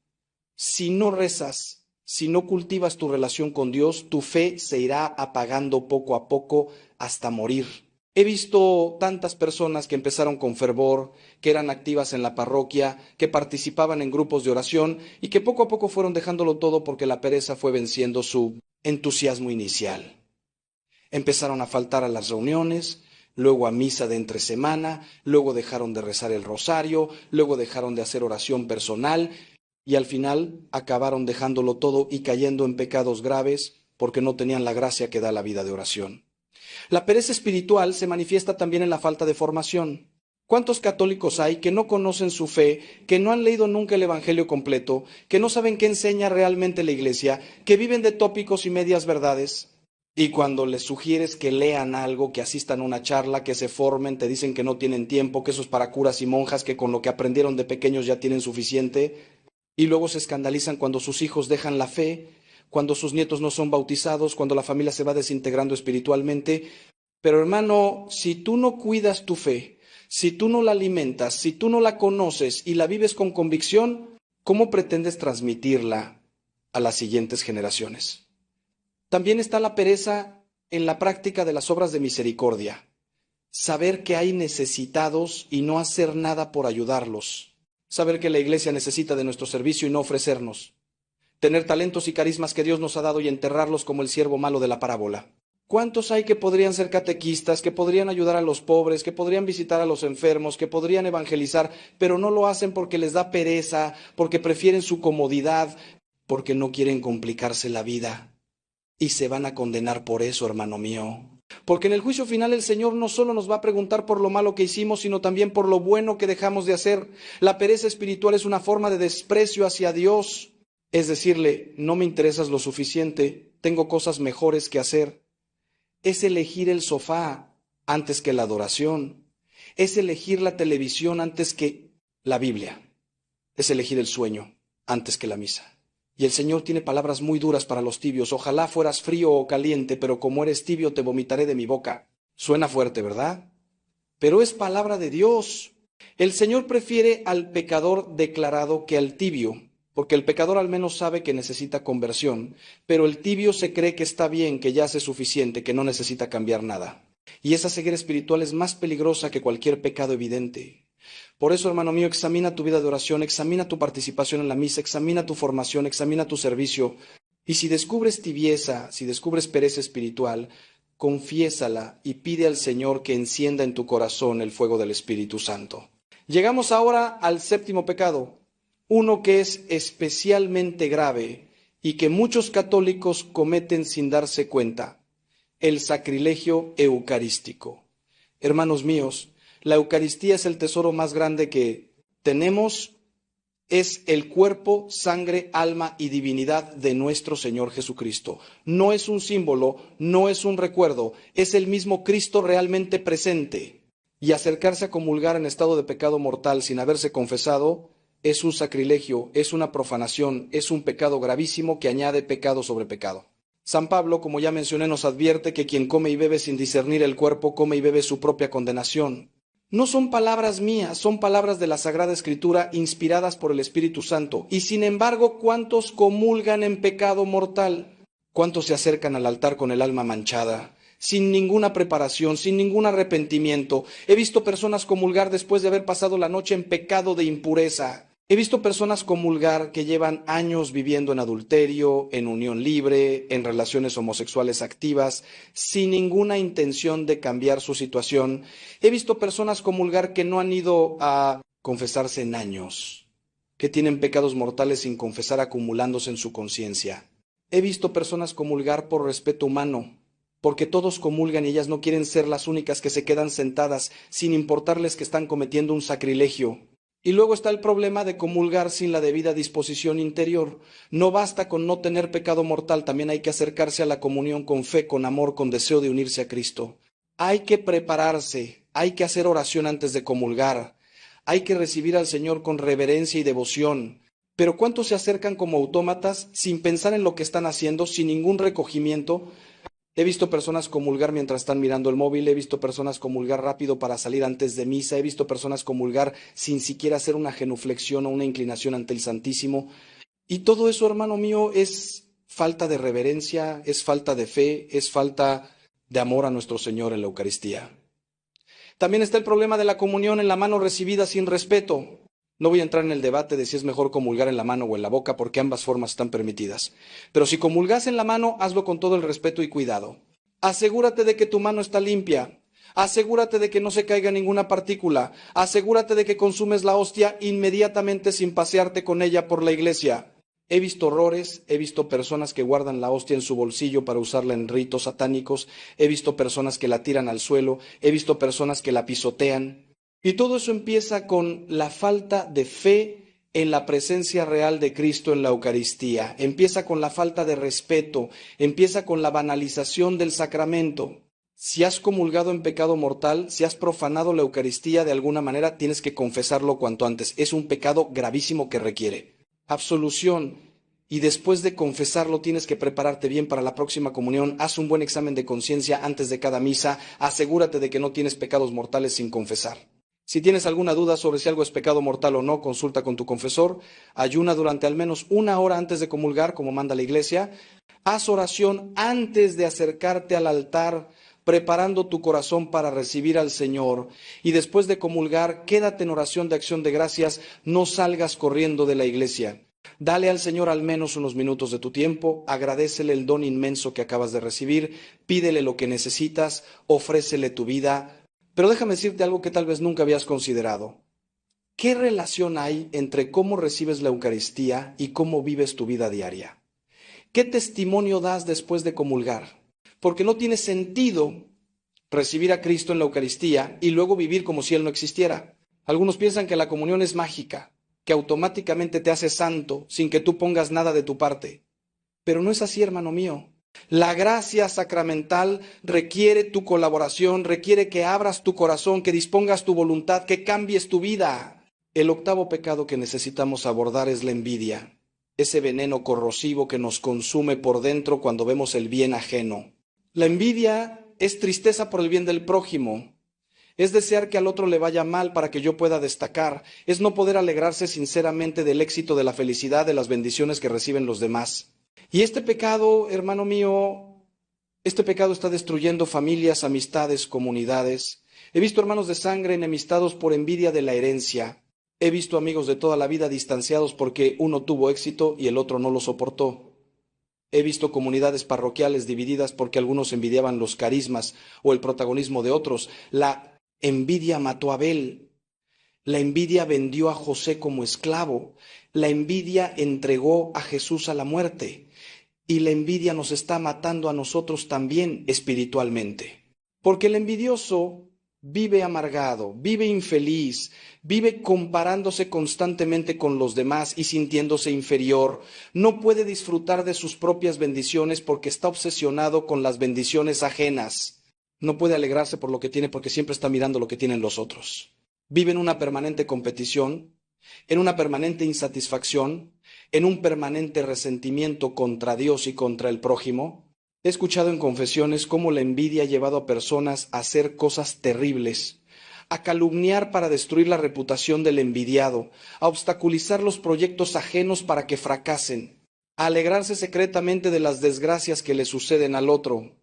Speaker 1: Si no rezas, si no cultivas tu relación con Dios, tu fe se irá apagando poco a poco hasta morir. He visto tantas personas que empezaron con fervor, que eran activas en la parroquia, que participaban en grupos de oración y que poco a poco fueron dejándolo todo porque la pereza fue venciendo su entusiasmo inicial. Empezaron a faltar a las reuniones, luego a misa de entre semana, luego dejaron de rezar el rosario, luego dejaron de hacer oración personal y al final acabaron dejándolo todo y cayendo en pecados graves porque no tenían la gracia que da la vida de oración. La pereza espiritual se manifiesta también en la falta de formación. ¿Cuántos católicos hay que no conocen su fe, que no han leído nunca el Evangelio completo, que no saben qué enseña realmente la Iglesia, que viven de tópicos y medias verdades? Y cuando les sugieres que lean algo, que asistan a una charla, que se formen, te dicen que no tienen tiempo, que eso es para curas y monjas, que con lo que aprendieron de pequeños ya tienen suficiente, y luego se escandalizan cuando sus hijos dejan la fe, cuando sus nietos no son bautizados, cuando la familia se va desintegrando espiritualmente. Pero hermano, si tú no cuidas tu fe, si tú no la alimentas, si tú no la conoces y la vives con convicción, ¿cómo pretendes transmitirla a las siguientes generaciones? También está la pereza en la práctica de las obras de misericordia. Saber que hay necesitados y no hacer nada por ayudarlos. Saber que la Iglesia necesita de nuestro servicio y no ofrecernos. Tener talentos y carismas que Dios nos ha dado y enterrarlos como el siervo malo de la parábola. ¿Cuántos hay que podrían ser catequistas, que podrían ayudar a los pobres, que podrían visitar a los enfermos, que podrían evangelizar, pero no lo hacen porque les da pereza, porque prefieren su comodidad, porque no quieren complicarse la vida? Y se van a condenar por eso, hermano mío. Porque en el juicio final el Señor no solo nos va a preguntar por lo malo que hicimos, sino también por lo bueno que dejamos de hacer. La pereza espiritual es una forma de desprecio hacia Dios. Es decirle, no me interesas lo suficiente tengo cosas mejores que hacer. Es elegir el sofá antes que la adoración. Es elegir la televisión antes que la Biblia. Es elegir el sueño antes que la misa. Y el Señor tiene palabras muy duras para los tibios. Ojalá fueras frío o caliente, pero como eres tibio te vomitaré de mi boca. Suena fuerte, ¿verdad? Pero es palabra de Dios. El Señor prefiere al pecador declarado que al tibio, porque el pecador al menos sabe que necesita conversión, pero el tibio se cree que está bien, que ya hace suficiente, que no necesita cambiar nada. Y esa ceguera espiritual es más peligrosa que cualquier pecado evidente. Por eso, hermano mío, examina tu vida de oración, examina tu participación en la misa, examina tu formación, examina tu servicio. Y si descubres tibieza, si descubres pereza espiritual, confiésala y pide al Señor que encienda en tu corazón el fuego del Espíritu Santo. Llegamos ahora al séptimo pecado, uno que es especialmente grave y que muchos católicos cometen sin darse cuenta: el sacrilegio eucarístico. Hermanos míos, la Eucaristía es el tesoro más grande que tenemos. Es el cuerpo, sangre, alma y divinidad de nuestro Señor Jesucristo. No es un símbolo, no es un recuerdo, es el mismo Cristo realmente presente. Y acercarse a comulgar en estado de pecado mortal sin haberse confesado es un sacrilegio, es una profanación, es un pecado gravísimo que añade pecado sobre pecado. San Pablo, como ya mencioné, nos advierte que quien come y bebe sin discernir el cuerpo, come y bebe su propia condenación. No son palabras mías, son palabras de la Sagrada Escritura inspiradas por el Espíritu Santo. Y sin embargo, ¿cuántos comulgan en pecado mortal? ¿Cuántos se acercan al altar con el alma manchada, sin ninguna preparación, sin ningún arrepentimiento? He visto personas comulgar después de haber pasado la noche en pecado de impureza. He visto personas comulgar que llevan años viviendo en adulterio, en unión libre, en relaciones homosexuales activas, sin ninguna intención de cambiar su situación. He visto personas comulgar que no han ido a confesarse en años, que tienen pecados mortales sin confesar, acumulándose en su conciencia. He visto personas comulgar por respeto humano, porque todos comulgan y ellas no quieren ser las únicas que se quedan sentadas, sin importarles que están cometiendo un sacrilegio. Y luego está el problema de comulgar sin la debida disposición interior. No basta con no tener pecado mortal, también hay que acercarse a la comunión con fe, con amor, con deseo de unirse a Cristo. Hay que prepararse, hay que hacer oración antes de comulgar, hay que recibir al Señor con reverencia y devoción. Pero ¿cuántos se acercan como autómatas, sin pensar en lo que están haciendo, sin ningún recogimiento? He visto personas comulgar mientras están mirando el móvil, he visto personas comulgar rápido para salir antes de misa, he visto personas comulgar sin siquiera hacer una genuflexión o una inclinación ante el Santísimo. Y todo eso, hermano mío, es falta de reverencia, es falta de fe, es falta de amor a nuestro Señor en la Eucaristía. También está el problema de la comunión en la mano recibida sin respeto. No voy a entrar en el debate de si es mejor comulgar en la mano o en la boca, porque ambas formas están permitidas. Pero si comulgas en la mano, hazlo con todo el respeto y cuidado. Asegúrate de que tu mano está limpia. Asegúrate de que no se caiga ninguna partícula. Asegúrate de que consumes la hostia inmediatamente sin pasearte con ella por la iglesia. He visto horrores, he visto personas que guardan la hostia en su bolsillo para usarla en ritos satánicos, he visto personas que la tiran al suelo, he visto personas que la pisotean. Y todo eso empieza con la falta de fe en la presencia real de Cristo en la Eucaristía. Empieza con la falta de respeto, empieza con la banalización del sacramento. Si has comulgado en pecado mortal, si has profanado la Eucaristía de alguna manera, tienes que confesarlo cuanto antes. Es un pecado gravísimo que requiere absolución. Y después de confesarlo tienes que prepararte bien para la próxima comunión. Haz un buen examen de conciencia antes de cada misa. Asegúrate de que no tienes pecados mortales sin confesar. Si tienes alguna duda sobre si algo es pecado mortal o no, consulta con tu confesor. Ayuna durante al menos 1 hora antes de comulgar, como manda la Iglesia. Haz oración antes de acercarte al altar, preparando tu corazón para recibir al Señor. Y después de comulgar, quédate en oración de acción de gracias. No salgas corriendo de la iglesia. Dale al Señor al menos unos minutos de tu tiempo, agradécele el don inmenso que acabas de recibir, pídele lo que necesitas, ofrécele tu vida. Pero déjame decirte algo que tal vez nunca habías considerado. ¿Qué relación hay entre cómo recibes la Eucaristía y cómo vives tu vida diaria? ¿Qué testimonio das después de comulgar? Porque no tiene sentido recibir a Cristo en la Eucaristía y luego vivir como si Él no existiera. Algunos piensan que la comunión es mágica, que automáticamente te hace santo sin que tú pongas nada de tu parte. Pero no es así, hermano mío. La gracia sacramental requiere tu colaboración, requiere que abras tu corazón, que dispongas tu voluntad, que cambies tu vida. El octavo pecado que necesitamos abordar es la envidia, ese veneno corrosivo que nos consume por dentro cuando vemos el bien ajeno. La envidia es tristeza por el bien del prójimo. Es desear que al otro le vaya mal para que yo pueda destacar. Es no poder alegrarse sinceramente del éxito, de la felicidad, de las bendiciones que reciben los demás. Y este pecado, hermano mío, este pecado está destruyendo familias, amistades, comunidades. He visto hermanos de sangre enemistados por envidia de la herencia. He visto amigos de toda la vida distanciados porque uno tuvo éxito y el otro no lo soportó. He visto comunidades parroquiales divididas porque algunos envidiaban los carismas o el protagonismo de otros. La envidia mató a Abel. La envidia vendió a José como esclavo. La envidia entregó a Jesús a la muerte. Y la envidia nos está matando a nosotros también espiritualmente. Porque el envidioso vive amargado, vive infeliz, vive comparándose constantemente con los demás y sintiéndose inferior. No puede disfrutar de sus propias bendiciones porque está obsesionado con las bendiciones ajenas. No puede alegrarse por lo que tiene porque siempre está mirando lo que tienen los otros. Vive en una permanente competición, en una permanente insatisfacción, en un permanente resentimiento contra Dios y contra el prójimo. He escuchado en confesiones cómo la envidia ha llevado a personas a hacer cosas terribles, a calumniar para destruir la reputación del envidiado, a obstaculizar los proyectos ajenos para que fracasen, a alegrarse secretamente de las desgracias que le suceden al otro,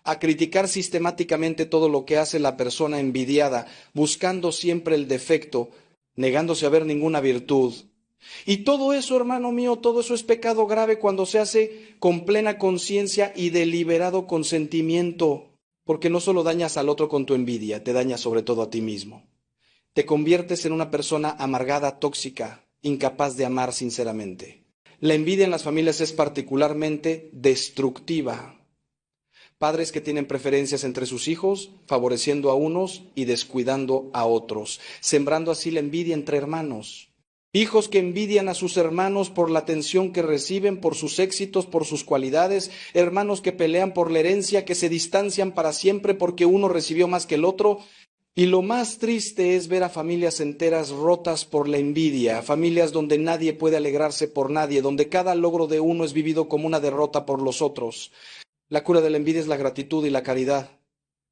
Speaker 1: a criticar sistemáticamente todo lo que hace la persona envidiada, buscando siempre el defecto, negándose a ver ninguna virtud. Y todo eso, hermano mío, todo eso es pecado grave cuando se hace con plena conciencia y deliberado consentimiento, porque no solo dañas al otro con tu envidia, te dañas sobre todo a ti mismo. Te conviertes en una persona amargada, tóxica, incapaz de amar sinceramente. La envidia en las familias es particularmente destructiva. Padres que tienen preferencias entre sus hijos, favoreciendo a unos y descuidando a otros, sembrando así la envidia entre hermanos. Hijos que envidian a sus hermanos por la atención que reciben, por sus éxitos, por sus cualidades. Hermanos que pelean por la herencia, que se distancian para siempre porque uno recibió más que el otro. Y lo más triste es ver a familias enteras rotas por la envidia, familias donde nadie puede alegrarse por nadie, donde cada logro de uno es vivido como una derrota por los otros. La cura de la envidia es la gratitud y la caridad.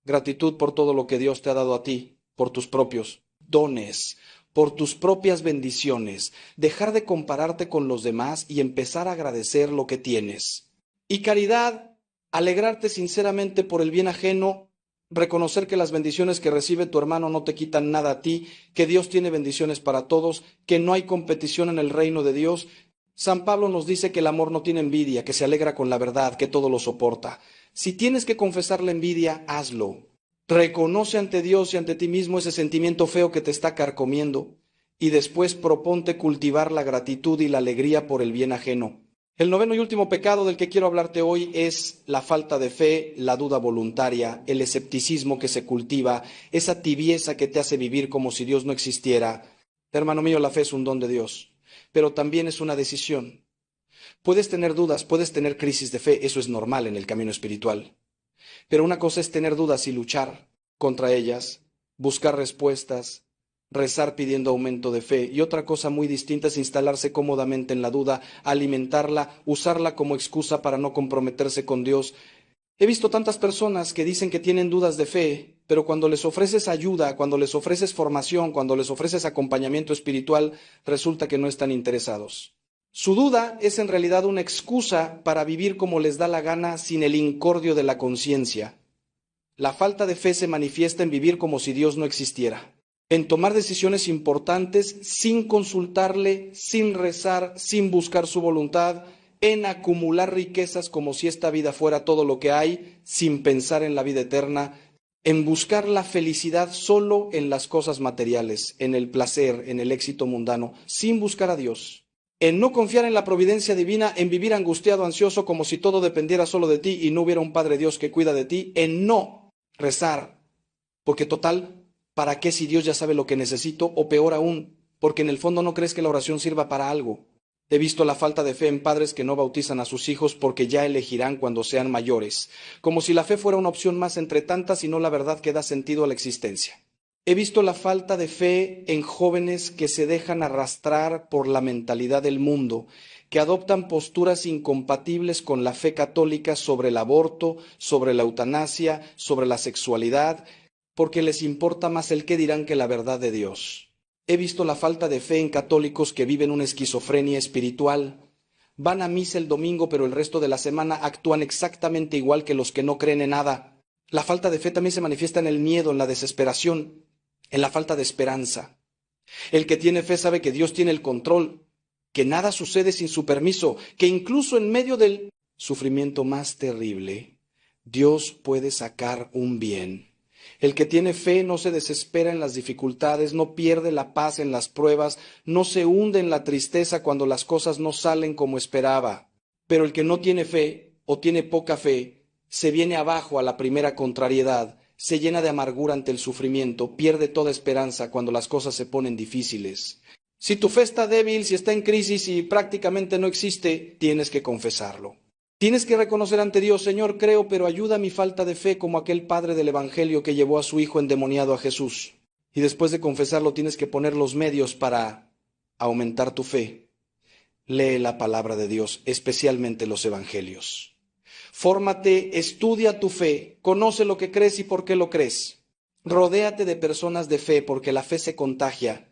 Speaker 1: Gratitud por todo lo que Dios te ha dado a ti, por tus propios dones, por tus propias bendiciones. Dejar de compararte con los demás y empezar a agradecer lo que tienes. Y caridad, alegrarte sinceramente por el bien ajeno, reconocer que las bendiciones que recibe tu hermano no te quitan nada a ti, que Dios tiene bendiciones para todos, que no hay competición en el reino de Dios. San Pablo nos dice que el amor no tiene envidia, que se alegra con la verdad, que todo lo soporta. Si tienes que confesar la envidia, hazlo. Reconoce ante Dios y ante ti mismo ese sentimiento feo que te está carcomiendo y después proponte cultivar la gratitud y la alegría por el bien ajeno. El noveno y último pecado del que quiero hablarte hoy es la falta de fe, la duda voluntaria, el escepticismo que se cultiva, esa tibieza que te hace vivir como si Dios no existiera. Hermano mío, la fe es un don de Dios, pero también es una decisión. Puedes tener dudas, puedes tener crisis de fe, eso es normal en el camino espiritual. Pero una cosa es tener dudas y luchar contra ellas, buscar respuestas, rezar pidiendo aumento de fe. Y otra cosa muy distinta es instalarse cómodamente en la duda, alimentarla, usarla como excusa para no comprometerse con Dios. He visto tantas personas que dicen que tienen dudas de fe, pero cuando les ofreces ayuda, cuando les ofreces formación, cuando les ofreces acompañamiento espiritual, resulta que no están interesados. Su duda es en realidad una excusa para vivir como les da la gana sin el incordio de la conciencia. La falta de fe se manifiesta en vivir como si Dios no existiera, en tomar decisiones importantes sin consultarle, sin rezar, sin buscar su voluntad, en acumular riquezas como si esta vida fuera todo lo que hay, sin pensar en la vida eterna, en buscar la felicidad solo en las cosas materiales, en el placer, en el éxito mundano, sin buscar a Dios. En no confiar en la providencia divina, en vivir angustiado, ansioso, como si todo dependiera solo de ti y no hubiera un Padre Dios que cuida de ti, en no rezar, porque total, ¿para qué si Dios ya sabe lo que necesito? O peor aún, porque en el fondo no crees que la oración sirva para algo. He visto la falta de fe en padres que no bautizan a sus hijos porque ya elegirán cuando sean mayores, como si la fe fuera una opción más entre tantas y no la verdad que da sentido a la existencia. He visto la falta de fe en jóvenes que se dejan arrastrar por la mentalidad del mundo, que adoptan posturas incompatibles con la fe católica sobre el aborto, sobre la eutanasia, sobre la sexualidad, porque les importa más el qué dirán que la verdad de Dios. He visto la falta de fe en católicos que viven una esquizofrenia espiritual. Van a misa el domingo, pero el resto de la semana actúan exactamente igual que los que no creen en nada. La falta de fe también se manifiesta en el miedo, en la desesperación, en la falta de esperanza. El que tiene fe sabe que Dios tiene el control, que nada sucede sin su permiso, que incluso en medio del sufrimiento más terrible, Dios puede sacar un bien. El que tiene fe no se desespera en las dificultades, no pierde la paz en las pruebas, no se hunde en la tristeza cuando las cosas no salen como esperaba. Pero el que no tiene fe o tiene poca fe, se viene abajo a la primera contrariedad, se llena de amargura ante el sufrimiento, pierde toda esperanza cuando las cosas se ponen difíciles. Si tu fe está débil, si está en crisis y prácticamente no existe, tienes que confesarlo. Tienes que reconocer ante Dios: Señor, creo, pero ayuda a mi falta de fe, como aquel padre del Evangelio que llevó a su hijo endemoniado a Jesús. Y después de confesarlo, tienes que poner los medios para aumentar tu fe. Lee la palabra de Dios, especialmente los Evangelios. Fórmate, estudia tu fe, conoce lo que crees y por qué lo crees. Rodéate de personas de fe, porque la fe se contagia.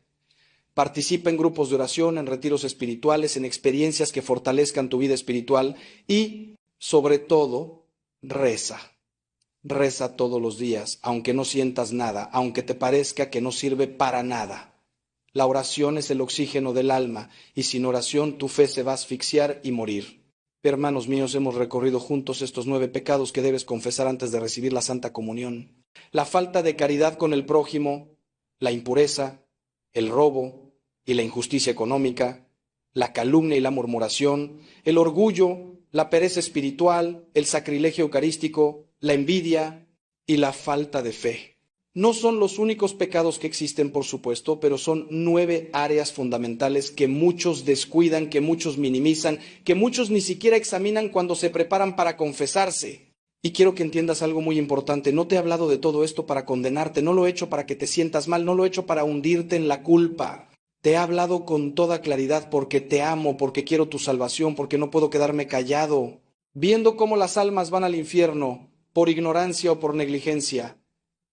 Speaker 1: Participa en grupos de oración, en retiros espirituales, en experiencias que fortalezcan tu vida espiritual y, sobre todo, reza. Reza todos los días, aunque no sientas nada, aunque te parezca que no sirve para nada. La oración es el oxígeno del alma y sin oración tu fe se va a asfixiar y morir. Hermanos míos, hemos recorrido juntos estos 9 pecados que debes confesar antes de recibir la Santa Comunión. La falta de caridad con el prójimo, la impureza, el robo y la injusticia económica, la calumnia y la murmuración, el orgullo, la pereza espiritual, el sacrilegio eucarístico, la envidia y la falta de fe. No son los únicos pecados que existen, por supuesto, pero son 9 áreas fundamentales que muchos descuidan, que muchos minimizan, que muchos ni siquiera examinan cuando se preparan para confesarse. Y quiero que entiendas algo muy importante: no te he hablado de todo esto para condenarte, no lo he hecho para que te sientas mal, no lo he hecho para hundirte en la culpa. Te he hablado con toda claridad porque te amo, porque quiero tu salvación, porque no puedo quedarme callado, viendo cómo las almas van al infierno por ignorancia o por negligencia.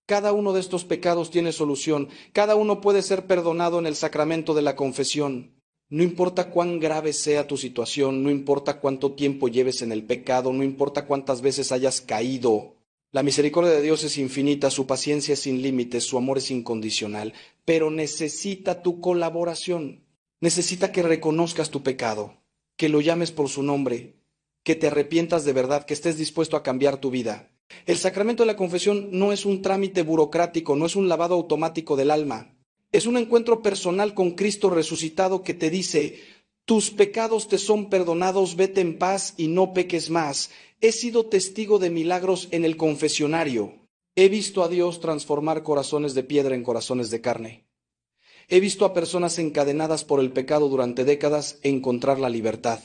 Speaker 1: Cada uno de estos pecados tiene solución, cada uno puede ser perdonado en el sacramento de la confesión. No importa cuán grave sea tu situación, no importa cuánto tiempo lleves en el pecado, no importa cuántas veces hayas caído. La misericordia de Dios es infinita, su paciencia es sin límites, su amor es incondicional, pero necesita tu colaboración. Necesita que reconozcas tu pecado, que lo llames por su nombre, que te arrepientas de verdad, que estés dispuesto a cambiar tu vida. El sacramento de la confesión no es un trámite burocrático, no es un lavado automático del alma. Es un encuentro personal con Cristo resucitado que te dice: tus pecados te son perdonados, vete en paz y no peques más. He sido testigo de milagros en el confesionario. He visto a Dios transformar corazones de piedra en corazones de carne. He visto a personas encadenadas por el pecado durante décadas encontrar la libertad.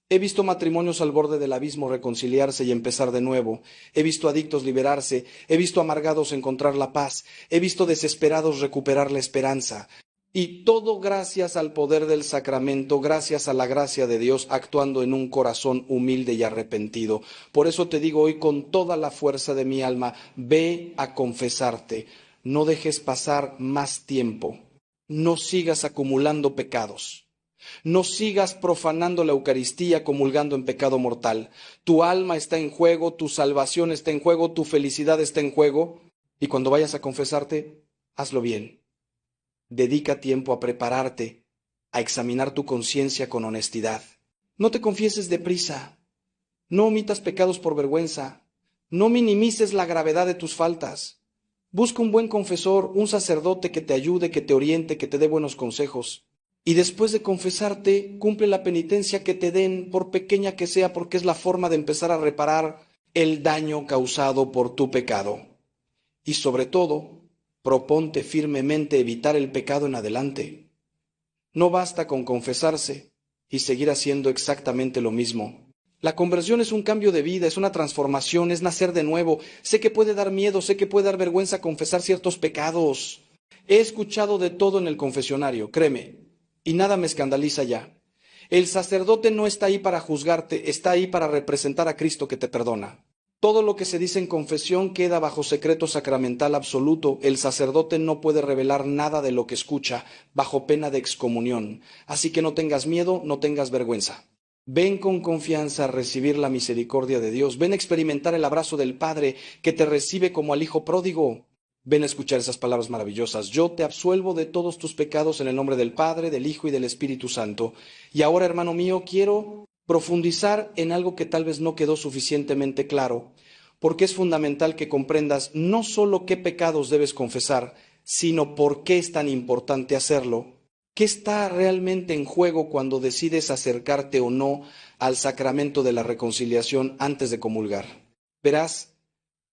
Speaker 1: He visto matrimonios al borde del abismo reconciliarse y empezar de nuevo. He visto adictos liberarse. He visto amargados encontrar la paz. He visto desesperados recuperar la esperanza. Y todo gracias al poder del sacramento, gracias a la gracia de Dios actuando en un corazón humilde y arrepentido. Por eso te digo hoy con toda la fuerza de mi alma: ve a confesarte. No dejes pasar más tiempo. No sigas acumulando pecados. No sigas profanando la Eucaristía comulgando en pecado mortal. Tu alma está en juego, tu salvación está en juego, tu felicidad está en juego. Y cuando vayas a confesarte, hazlo bien. Dedica tiempo a prepararte, a examinar tu conciencia con honestidad. No te confieses deprisa. No omitas pecados por vergüenza. No minimices la gravedad de tus faltas. Busca un buen confesor, un sacerdote que te ayude, que te oriente, que te dé buenos consejos. Y después de confesarte, cumple la penitencia que te den, por pequeña que sea, porque es la forma de empezar a reparar el daño causado por tu pecado. Y sobre todo, proponte firmemente evitar el pecado en adelante. No basta con confesarse y seguir haciendo exactamente lo mismo. La conversión es un cambio de vida, es una transformación, es nacer de nuevo. Sé que puede dar miedo, sé que puede dar vergüenza confesar ciertos pecados. He escuchado de todo en el confesionario, créeme, y nada me escandaliza ya. El sacerdote no está ahí para juzgarte, está ahí para representar a Cristo que te perdona. Todo lo que se dice en confesión queda bajo secreto sacramental absoluto. El sacerdote no puede revelar nada de lo que escucha, bajo pena de excomunión. Así que no tengas miedo, no tengas vergüenza. Ven con confianza a recibir la misericordia de Dios. Ven a experimentar el abrazo del Padre que te recibe como al Hijo pródigo. Ven a escuchar esas palabras maravillosas. Yo te absuelvo de todos tus pecados en el nombre del Padre, del Hijo y del Espíritu Santo. Y ahora, hermano mío, quiero profundizar en algo que tal vez no quedó suficientemente claro, porque es fundamental que comprendas no solo qué pecados debes confesar, sino por qué es tan importante hacerlo. ¿Qué está realmente en juego cuando decides acercarte o no al sacramento de la reconciliación antes de comulgar? Verás,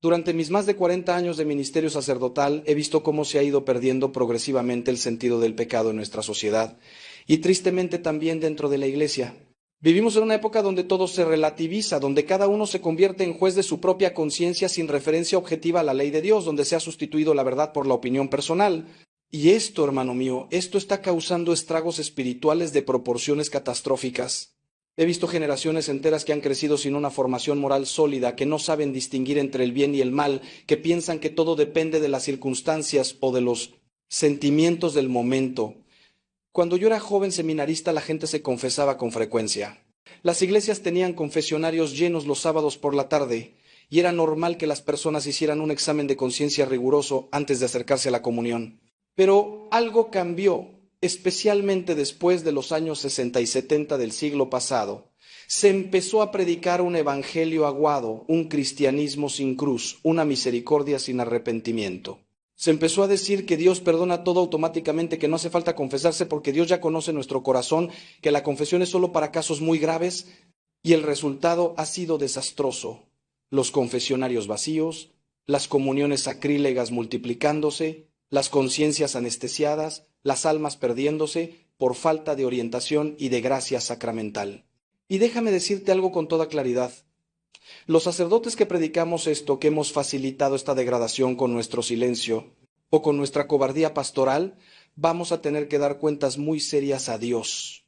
Speaker 1: durante mis más de 40 años de ministerio sacerdotal he visto cómo se ha ido perdiendo progresivamente el sentido del pecado en nuestra sociedad y tristemente también dentro de la Iglesia. Vivimos en una época donde todo se relativiza, donde cada uno se convierte en juez de su propia conciencia sin referencia objetiva a la ley de Dios, donde se ha sustituido la verdad por la opinión personal. Y esto, hermano mío, esto está causando estragos espirituales de proporciones catastróficas. He visto generaciones enteras que han crecido sin una formación moral sólida, que no saben distinguir entre el bien y el mal, que piensan que todo depende de las circunstancias o de los sentimientos del momento. Cuando yo era joven seminarista, la gente se confesaba con frecuencia. Las iglesias tenían confesionarios llenos los sábados por la tarde, y era normal que las personas hicieran un examen de conciencia riguroso antes de acercarse a la comunión. Pero algo cambió, especialmente después de los años 60 y 70 del siglo pasado. Se empezó a predicar un evangelio aguado, un cristianismo sin cruz, una misericordia sin arrepentimiento. Se empezó a decir que Dios perdona todo automáticamente, que no hace falta confesarse porque Dios ya conoce nuestro corazón, que la confesión es solo para casos muy graves, y el resultado ha sido desastroso. Los confesionarios vacíos, las comuniones sacrílegas multiplicándose, las conciencias anestesiadas, las almas perdiéndose por falta de orientación y de gracia sacramental. Y déjame decirte algo con toda claridad. Los sacerdotes que predicamos esto, que hemos facilitado esta degradación con nuestro silencio o con nuestra cobardía pastoral, vamos a tener que dar cuentas muy serias a Dios.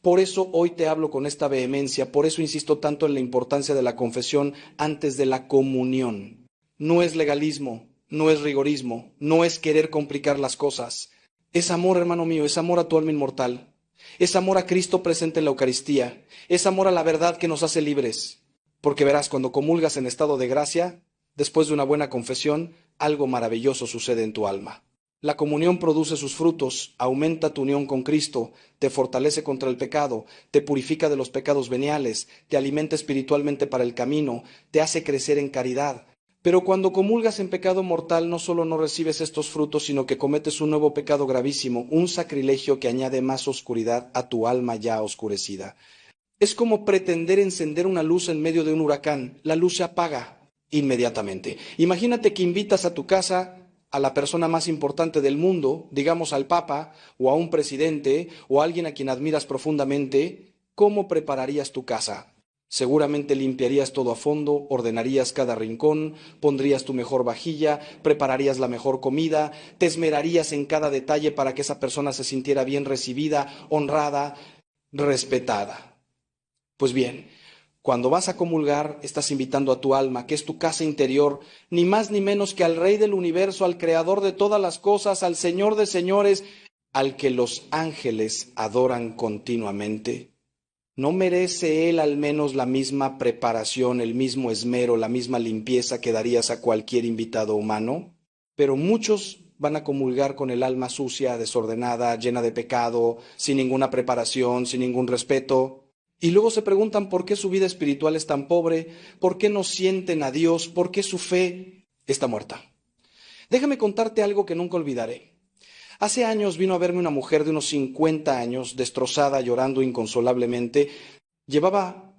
Speaker 1: Por eso hoy te hablo con esta vehemencia, por eso insisto tanto en la importancia de la confesión antes de la comunión. No es legalismo, no es rigorismo, no es querer complicar las cosas. Es amor, hermano mío, es amor a tu alma inmortal. Es amor a Cristo presente en la Eucaristía. Es amor a la verdad que nos hace libres. Porque verás, cuando comulgas en estado de gracia, después de una buena confesión, algo maravilloso sucede en tu alma. La comunión produce sus frutos, aumenta tu unión con Cristo, te fortalece contra el pecado, te purifica de los pecados veniales, te alimenta espiritualmente para el camino, te hace crecer en caridad. Pero cuando comulgas en pecado mortal, no solo no recibes estos frutos, sino que cometes un nuevo pecado gravísimo, un sacrilegio que añade más oscuridad a tu alma ya oscurecida. Es como pretender encender una luz en medio de un huracán. La luz se apaga inmediatamente. Imagínate que invitas a tu casa a la persona más importante del mundo, digamos al Papa, o a un presidente, o a alguien a quien admiras profundamente. ¿Cómo prepararías tu casa? Seguramente limpiarías todo a fondo, ordenarías cada rincón, pondrías tu mejor vajilla, prepararías la mejor comida, te esmerarías en cada detalle para que esa persona se sintiera bien recibida, honrada, respetada. Pues bien, cuando vas a comulgar, estás invitando a tu alma, que es tu casa interior, ni más ni menos que al Rey del universo, al Creador de todas las cosas, al Señor de señores, al que los ángeles adoran continuamente. ¿No merece él al menos la misma preparación, el mismo esmero, la misma limpieza que darías a cualquier invitado humano? Pero muchos van a comulgar con el alma sucia, desordenada, llena de pecado, sin ninguna preparación, sin ningún respeto. Y luego se preguntan por qué su vida espiritual es tan pobre, por qué no sienten a Dios, por qué su fe está muerta. Déjame contarte algo que nunca olvidaré. Hace años vino a verme una mujer de unos 50 años, destrozada, llorando inconsolablemente. Llevaba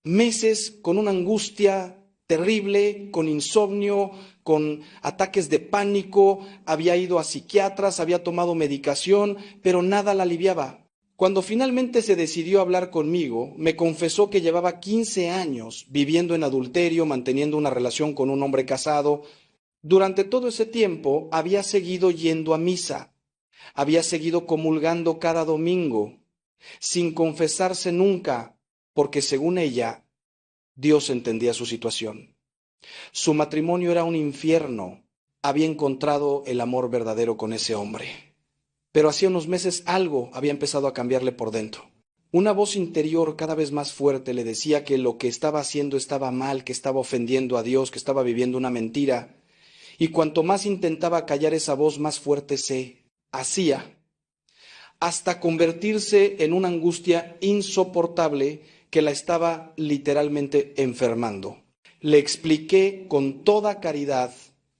Speaker 1: meses con una angustia terrible, con insomnio, con ataques de pánico, había ido a psiquiatras, había tomado medicación, pero nada la aliviaba. Cuando finalmente se decidió a hablar conmigo, me confesó que llevaba 15 años viviendo en adulterio, manteniendo una relación con un hombre casado. Durante todo ese tiempo había seguido yendo a misa, había seguido comulgando cada domingo, sin confesarse nunca, porque según ella, Dios entendía su situación. Su matrimonio era un infierno. Había encontrado el amor verdadero con ese hombre. Pero hacía unos meses algo había empezado a cambiarle por dentro. Una voz interior cada vez más fuerte le decía que lo que estaba haciendo estaba mal, que estaba ofendiendo a Dios, que estaba viviendo una mentira. Y cuanto más intentaba callar esa voz, más fuerte se hacía, hasta convertirse en una angustia insoportable que la estaba literalmente enfermando. Le expliqué con toda caridad,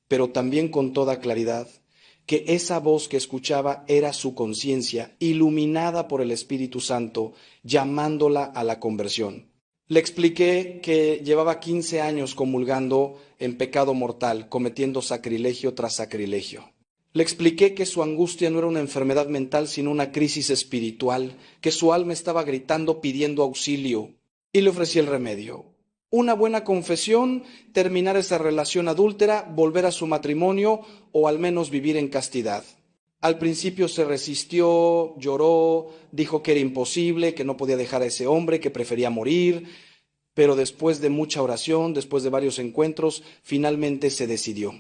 Speaker 1: pero también con toda claridad, que esa voz que escuchaba era su conciencia, iluminada por el Espíritu Santo, llamándola a la conversión. Le expliqué que llevaba 15 años comulgando en pecado mortal, cometiendo sacrilegio tras sacrilegio. Le expliqué que su angustia no era una enfermedad mental, sino una crisis espiritual, que su alma estaba gritando pidiendo auxilio, y le ofrecí el remedio. Una buena confesión, terminar esa relación adúltera, volver a su matrimonio o al menos vivir en castidad. Al principio se resistió, lloró, dijo que era imposible, que no podía dejar a ese hombre, que prefería morir, pero después de mucha oración, después de varios encuentros, finalmente se decidió.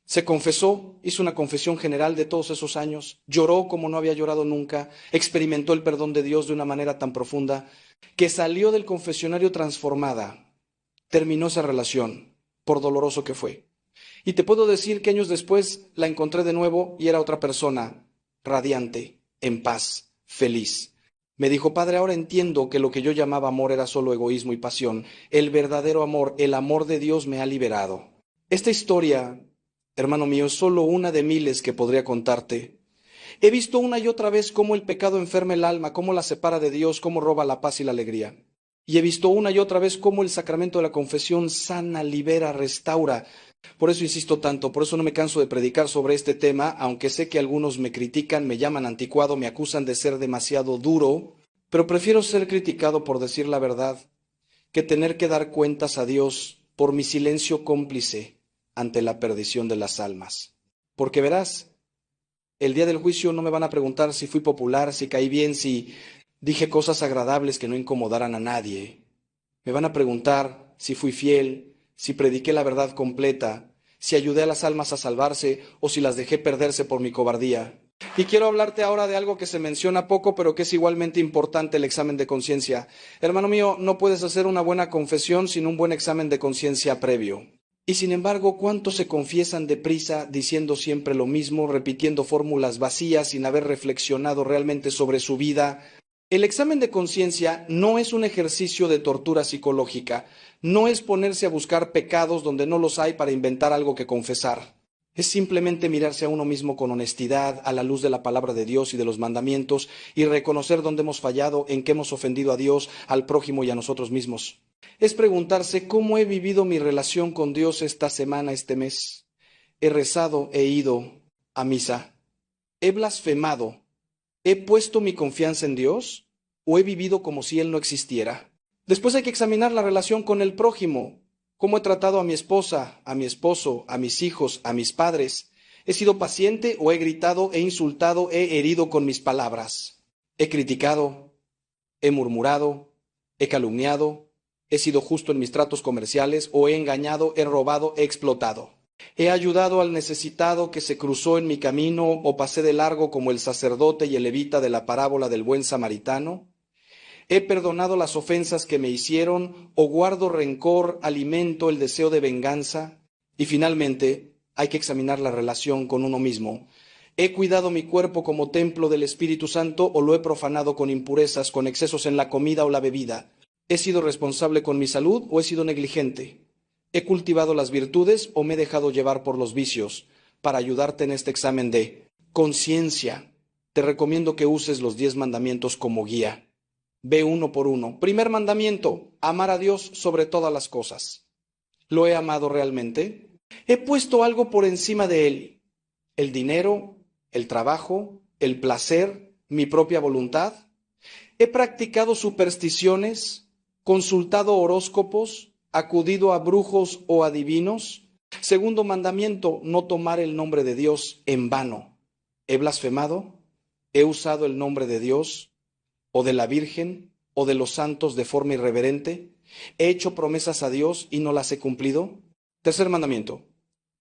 Speaker 1: Se confesó, hizo una confesión general de todos esos años, lloró como no había llorado nunca, experimentó el perdón de Dios de una manera tan profunda, que salió del confesionario transformada. Terminó esa relación, por doloroso que fue. Y te puedo decir que años después la encontré de nuevo y era otra persona, radiante, en paz, feliz. Me dijo: padre, ahora entiendo que lo que yo llamaba amor era solo egoísmo y pasión. El verdadero amor, el amor de Dios me ha liberado. Esta historia, hermano mío, es solo una de miles que podría contarte. He visto una y otra vez cómo el pecado enferma el alma, cómo la separa de Dios, cómo roba la paz y la alegría. Y he visto una y otra vez cómo el sacramento de la confesión sana, libera, restaura. Por eso insisto tanto, por eso no me canso de predicar sobre este tema, aunque sé que algunos me critican, me llaman anticuado, me acusan de ser demasiado duro, pero prefiero ser criticado por decir la verdad que tener que dar cuentas a Dios por mi silencio cómplice ante la perdición de las almas. Porque verás, el día del juicio no me van a preguntar si fui popular, si caí bien, si dije cosas agradables que no incomodaran a nadie. Me van a preguntar si fui fiel, si prediqué la verdad completa, si ayudé a las almas a salvarse o si las dejé perderse por mi cobardía. Y quiero hablarte ahora de algo que se menciona poco, pero que es igualmente importante: el examen de conciencia. Hermano mío, no puedes hacer una buena confesión sin un buen examen de conciencia previo. Y sin embargo, ¿cuántos se confiesan deprisa, diciendo siempre lo mismo, repitiendo fórmulas vacías, sin haber reflexionado realmente sobre su vida? El examen de conciencia no es un ejercicio de tortura psicológica, no es ponerse a buscar pecados donde no los hay para inventar algo que confesar. Es simplemente mirarse a uno mismo con honestidad, a la luz de la palabra de Dios y de los mandamientos, y reconocer dónde hemos fallado, en qué hemos ofendido a Dios, al prójimo y a nosotros mismos. Es preguntarse cómo he vivido mi relación con Dios esta semana, este mes. He rezado, he ido a misa, he blasfemado, he puesto mi confianza en Dios o he vivido como si Él no existiera. Después hay que examinar la relación con el prójimo. ¿Cómo he tratado a mi esposa, a mi esposo, a mis hijos, a mis padres? ¿He sido paciente o he gritado, he insultado, he herido con mis palabras? ¿He criticado, he murmurado, he calumniado, he sido justo en mis tratos comerciales o he engañado, he robado, he explotado? ¿He ayudado al necesitado que se cruzó en mi camino o pasé de largo como el sacerdote y el levita de la parábola del buen samaritano? ¿He perdonado las ofensas que me hicieron o guardo rencor, alimento el deseo de venganza? Y finalmente, hay que examinar la relación con uno mismo. ¿He cuidado mi cuerpo como templo del Espíritu Santo o lo he profanado con impurezas, con excesos en la comida o la bebida? ¿He sido responsable con mi salud o he sido negligente? ¿He cultivado las virtudes o me he dejado llevar por los vicios? Para ayudarte en este examen de conciencia, te recomiendo que uses los 10 mandamientos como guía. Ve uno por uno. Primer mandamiento: amar a Dios sobre todas las cosas. ¿Lo he amado realmente? ¿He puesto algo por encima de Él? ¿El dinero, el trabajo, el placer, mi propia voluntad? He practicado supersticiones, consultado horóscopos, acudido a brujos o adivinos. Segundo mandamiento, no tomar el nombre de Dios en vano. He blasfemado, he usado el nombre de Dios o de la Virgen o de los santos de forma irreverente. He hecho promesas a Dios y no las he cumplido. Tercer mandamiento,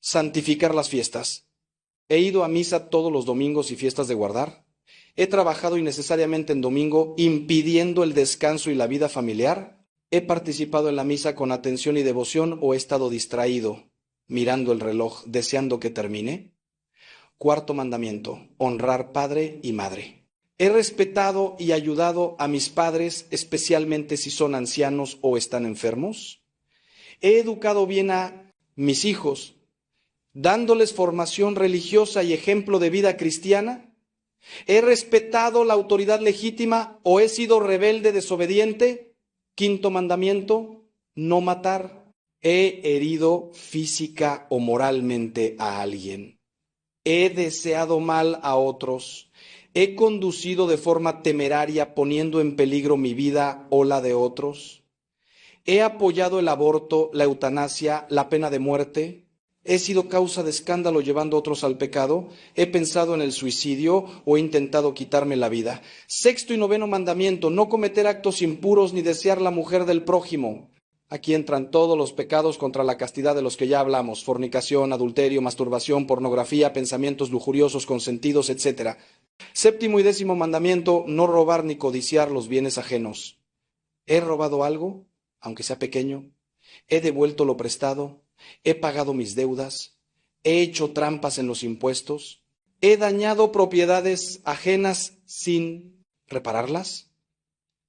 Speaker 1: santificar las fiestas. He ido a misa todos los domingos y fiestas de guardar. He trabajado innecesariamente en domingo, impidiendo el descanso y la vida familiar. He participado en la misa con atención y devoción o he estado distraído, mirando el reloj, deseando que termine. Cuarto mandamiento, honrar padre y madre. He respetado y ayudado a mis padres, especialmente si son ancianos o están enfermos. He educado bien a mis hijos, dándoles formación religiosa y ejemplo de vida cristiana. ¿He respetado la autoridad legítima o he sido rebelde, desobediente? Quinto mandamiento, no matar. ¿He herido física o moralmente a alguien? ¿He deseado mal a otros? ¿He conducido de forma temeraria poniendo en peligro mi vida o la de otros? ¿He apoyado el aborto, la eutanasia, la pena de muerte? ¿He sido causa de escándalo llevando a otros al pecado? ¿He pensado en el suicidio o he intentado quitarme la vida? Sexto y noveno mandamiento, no cometer actos impuros ni desear la mujer del prójimo. Aquí entran todos los pecados contra la castidad de los que ya hablamos: fornicación, adulterio, masturbación, pornografía, pensamientos lujuriosos, consentidos, etc. Séptimo y décimo mandamiento, no robar ni codiciar los bienes ajenos. ¿He robado algo, aunque sea pequeño? ¿He devuelto lo prestado? ¿He pagado mis deudas? ¿He hecho trampas en los impuestos? ¿He dañado propiedades ajenas sin repararlas?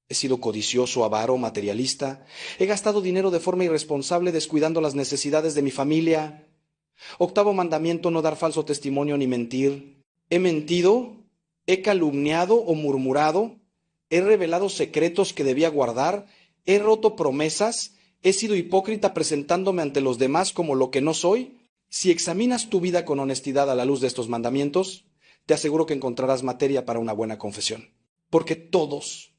Speaker 1: ¿He sido codicioso, avaro, materialista? ¿He gastado dinero de forma irresponsable descuidando las necesidades de mi familia? Octavo mandamiento, no dar falso testimonio ni mentir. ¿He mentido? ¿He calumniado o murmurado? ¿He revelado secretos que debía guardar? ¿He roto promesas? ¿He sido hipócrita presentándome ante los demás como lo que no soy? Si examinas tu vida con honestidad a la luz de estos mandamientos, te aseguro que encontrarás materia para una buena confesión. Porque todos,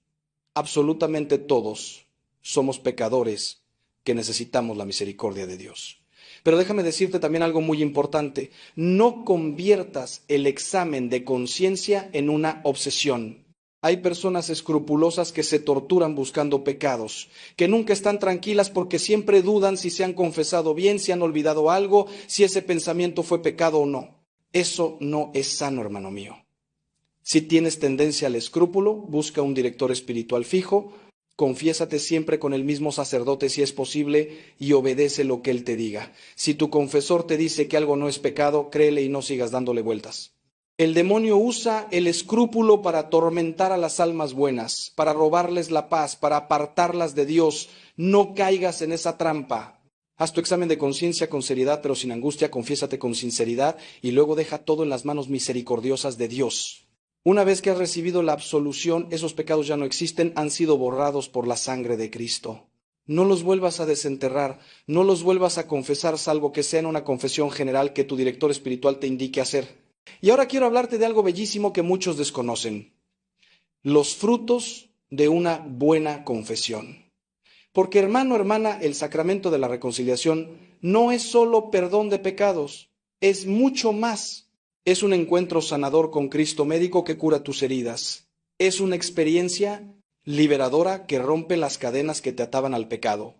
Speaker 1: absolutamente todos, somos pecadores que necesitamos la misericordia de Dios. Pero déjame decirte también algo muy importante. No conviertas el examen de conciencia en una obsesión. Hay personas escrupulosas que se torturan buscando pecados, que nunca están tranquilas porque siempre dudan si se han confesado bien, si han olvidado algo, si ese pensamiento fue pecado o no. Eso no es sano, hermano mío. Si tienes tendencia al escrúpulo, busca un director espiritual fijo, confiésate siempre con el mismo sacerdote si es posible y obedece lo que él te diga. Si tu confesor te dice que algo no es pecado, créele y no sigas dándole vueltas. El demonio usa el escrúpulo para atormentar a las almas buenas, para robarles la paz, para apartarlas de Dios. No caigas en esa trampa. Haz tu examen de conciencia con seriedad, pero sin angustia, confiésate con sinceridad y luego deja todo en las manos misericordiosas de Dios. Una vez que has recibido la absolución, esos pecados ya no existen, han sido borrados por la sangre de Cristo. No los vuelvas a desenterrar, no los vuelvas a confesar, salvo que sea en una confesión general que tu director espiritual te indique hacer. Y ahora quiero hablarte de algo bellísimo que muchos desconocen: los frutos de una buena confesión. Porque, hermano, hermana, el sacramento de la reconciliación no es solo perdón de pecados, es mucho más. Es un encuentro sanador con Cristo médico que cura tus heridas. Es una experiencia liberadora que rompe las cadenas que te ataban al pecado.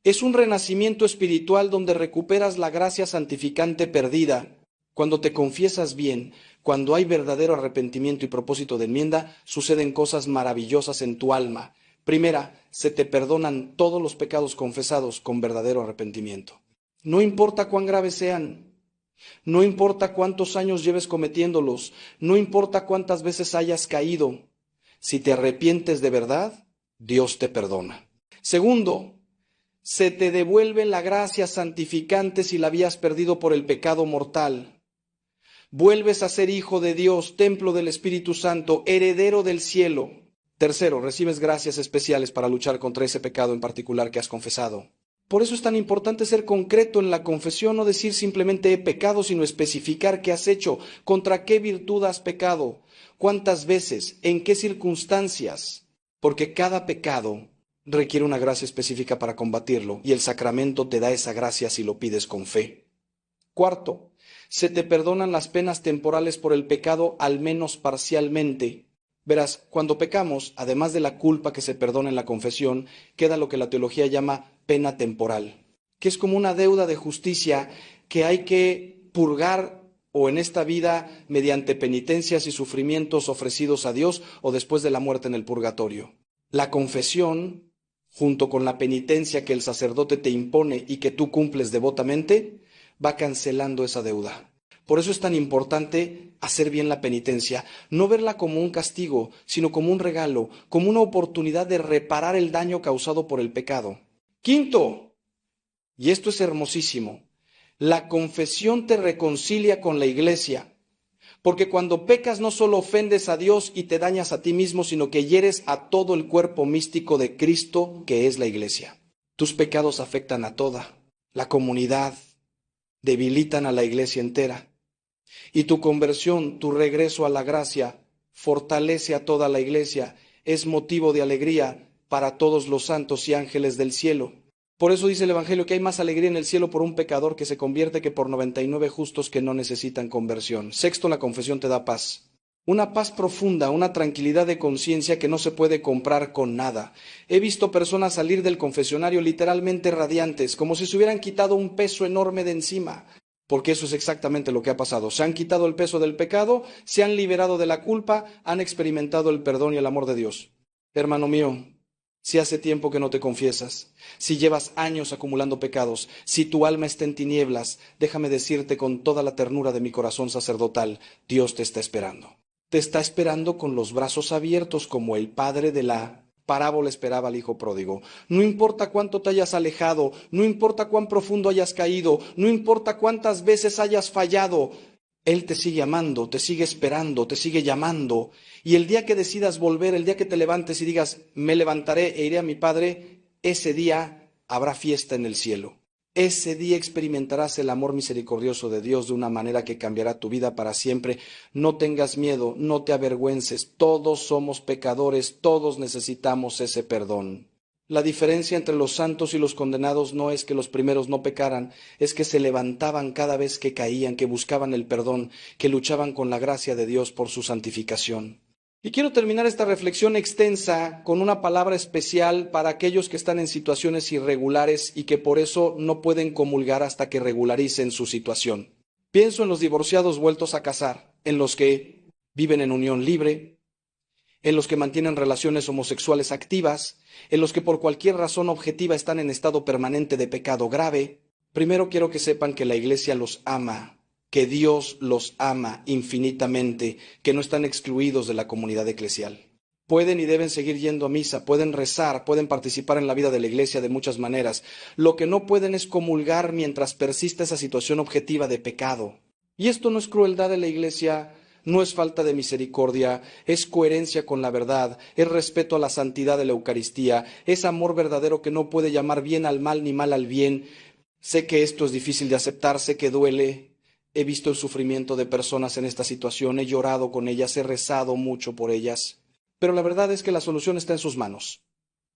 Speaker 1: Es un renacimiento espiritual donde recuperas la gracia santificante perdida. Cuando te confiesas bien, cuando hay verdadero arrepentimiento y propósito de enmienda, suceden cosas maravillosas en tu alma. Primera, se te perdonan todos los pecados confesados con verdadero arrepentimiento. No importa cuán graves sean, no importa cuántos años lleves cometiéndolos, no importa cuántas veces hayas caído, si te arrepientes de verdad, Dios te perdona. Segundo, se te devuelve la gracia santificante si la habías perdido por el pecado mortal. Vuelves a ser hijo de Dios, templo del Espíritu Santo, heredero del cielo. Tercero, recibes gracias especiales para luchar contra ese pecado en particular que has confesado. Por eso es tan importante ser concreto en la confesión, no decir simplemente he pecado, sino especificar qué has hecho, contra qué virtud has pecado, cuántas veces, en qué circunstancias, porque cada pecado requiere una gracia específica para combatirlo y el sacramento te da esa gracia si lo pides con fe. Cuarto, se te perdonan las penas temporales por el pecado al menos parcialmente. Verás, cuando pecamos, además de la culpa que se perdona en la confesión, queda lo que la teología llama pena temporal, que es como una deuda de justicia que hay que purgar o en esta vida mediante penitencias y sufrimientos ofrecidos a Dios o después de la muerte en el purgatorio. La confesión, junto con la penitencia que el sacerdote te impone y que tú cumples devotamente, va cancelando esa deuda. Por eso es tan importante hacer bien la penitencia, no verla como un castigo, sino como un regalo, como una oportunidad de reparar el daño causado por el pecado. Quinto, y esto es hermosísimo, la confesión te reconcilia con la iglesia, porque cuando pecas no solo ofendes a Dios y te dañas a ti mismo, sino que hieres a todo el cuerpo místico de Cristo, que es la iglesia. Tus pecados afectan a toda la comunidad, debilitan a la iglesia entera. Y tu conversión, tu regreso a la gracia, fortalece a toda la iglesia, es motivo de alegría para todos los santos y ángeles del cielo. Por eso dice el Evangelio que hay más alegría en el cielo por un pecador que se convierte que por 99 justos que no necesitan conversión. Sexto, la confesión te da paz. Una paz profunda, una tranquilidad de conciencia que no se puede comprar con nada. He visto personas salir del confesionario literalmente radiantes, como si se hubieran quitado un peso enorme de encima. Porque eso es exactamente lo que ha pasado. Se han quitado el peso del pecado, se han liberado de la culpa, han experimentado el perdón y el amor de Dios. Hermano mío, si hace tiempo que no te confiesas, si llevas años acumulando pecados, si tu alma está en tinieblas, déjame decirte con toda la ternura de mi corazón sacerdotal, Dios te está esperando. Te está esperando con los brazos abiertos como el padre de la parábola esperaba al hijo pródigo. No importa cuánto te hayas alejado, no importa cuán profundo hayas caído, no importa cuántas veces hayas fallado, Él te sigue amando, te sigue esperando, te sigue llamando. Y el día que decidas volver, el día que te levantes y digas, me levantaré e iré a mi Padre, ese día habrá fiesta en el cielo. Ese día experimentarás el amor misericordioso de Dios de una manera que cambiará tu vida para siempre. No tengas miedo, no te avergüences. Todos somos pecadores, todos necesitamos ese perdón. La diferencia entre los santos y los condenados no es que los primeros no pecaran, es que se levantaban cada vez que caían, que buscaban el perdón, que luchaban con la gracia de Dios por su santificación. Y quiero terminar esta reflexión extensa con una palabra especial para aquellos que están en situaciones irregulares y que por eso no pueden comulgar hasta que regularicen su situación. Pienso en los divorciados vueltos a casar, en los que viven en unión libre, en los que mantienen relaciones homosexuales activas, en los que por cualquier razón objetiva están en estado permanente de pecado grave. Primero quiero que sepan que la Iglesia los ama, que Dios los ama infinitamente, que no están excluidos de la comunidad eclesial. Pueden y deben seguir yendo a misa, pueden rezar, pueden participar en la vida de la Iglesia de muchas maneras. Lo que no pueden es comulgar mientras persista esa situación objetiva de pecado. Y esto no es crueldad de la Iglesia, no es falta de misericordia, es coherencia con la verdad, es respeto a la santidad de la Eucaristía, es amor verdadero que no puede llamar bien al mal ni mal al bien. Sé que esto es difícil de aceptar, sé que duele. He visto el sufrimiento de personas en esta situación, he llorado con ellas, he rezado mucho por ellas. Pero la verdad es que la solución está en sus manos.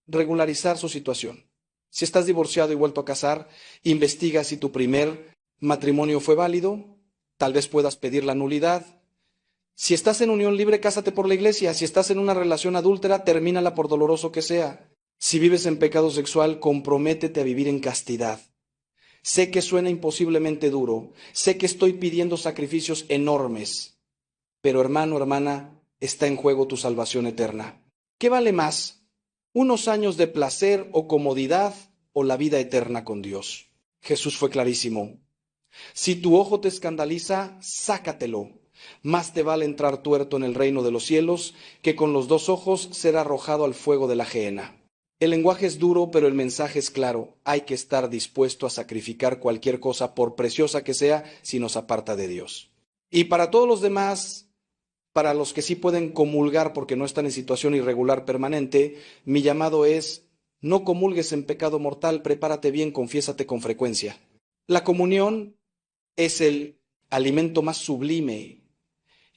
Speaker 1: Regularizar su situación. Si estás divorciado y vuelto a casar, investiga si tu primer matrimonio fue válido, tal vez puedas pedir la nulidad. Si estás en unión libre, cásate por la iglesia. Si estás en una relación adúltera, termínala por doloroso que sea. Si vives en pecado sexual, comprométete a vivir en castidad. Sé que suena imposiblemente duro, sé que estoy pidiendo sacrificios enormes, pero hermano, hermana, está en juego tu salvación eterna. ¿Qué vale más? ¿Unos años de placer o comodidad o la vida eterna con Dios? Jesús fue clarísimo. Si tu ojo te escandaliza, sácatelo. Más te vale entrar tuerto en el reino de los cielos que con los dos ojos ser arrojado al fuego de la gehenna. El lenguaje es duro, pero el mensaje es claro. Hay que estar dispuesto a sacrificar cualquier cosa, por preciosa que sea, si nos aparta de Dios. Y para todos los demás, para los que sí pueden comulgar porque no están en situación irregular permanente, mi llamado es: No comulgues en pecado mortal, prepárate bien, confiésate con frecuencia. La comunión es el alimento más sublime,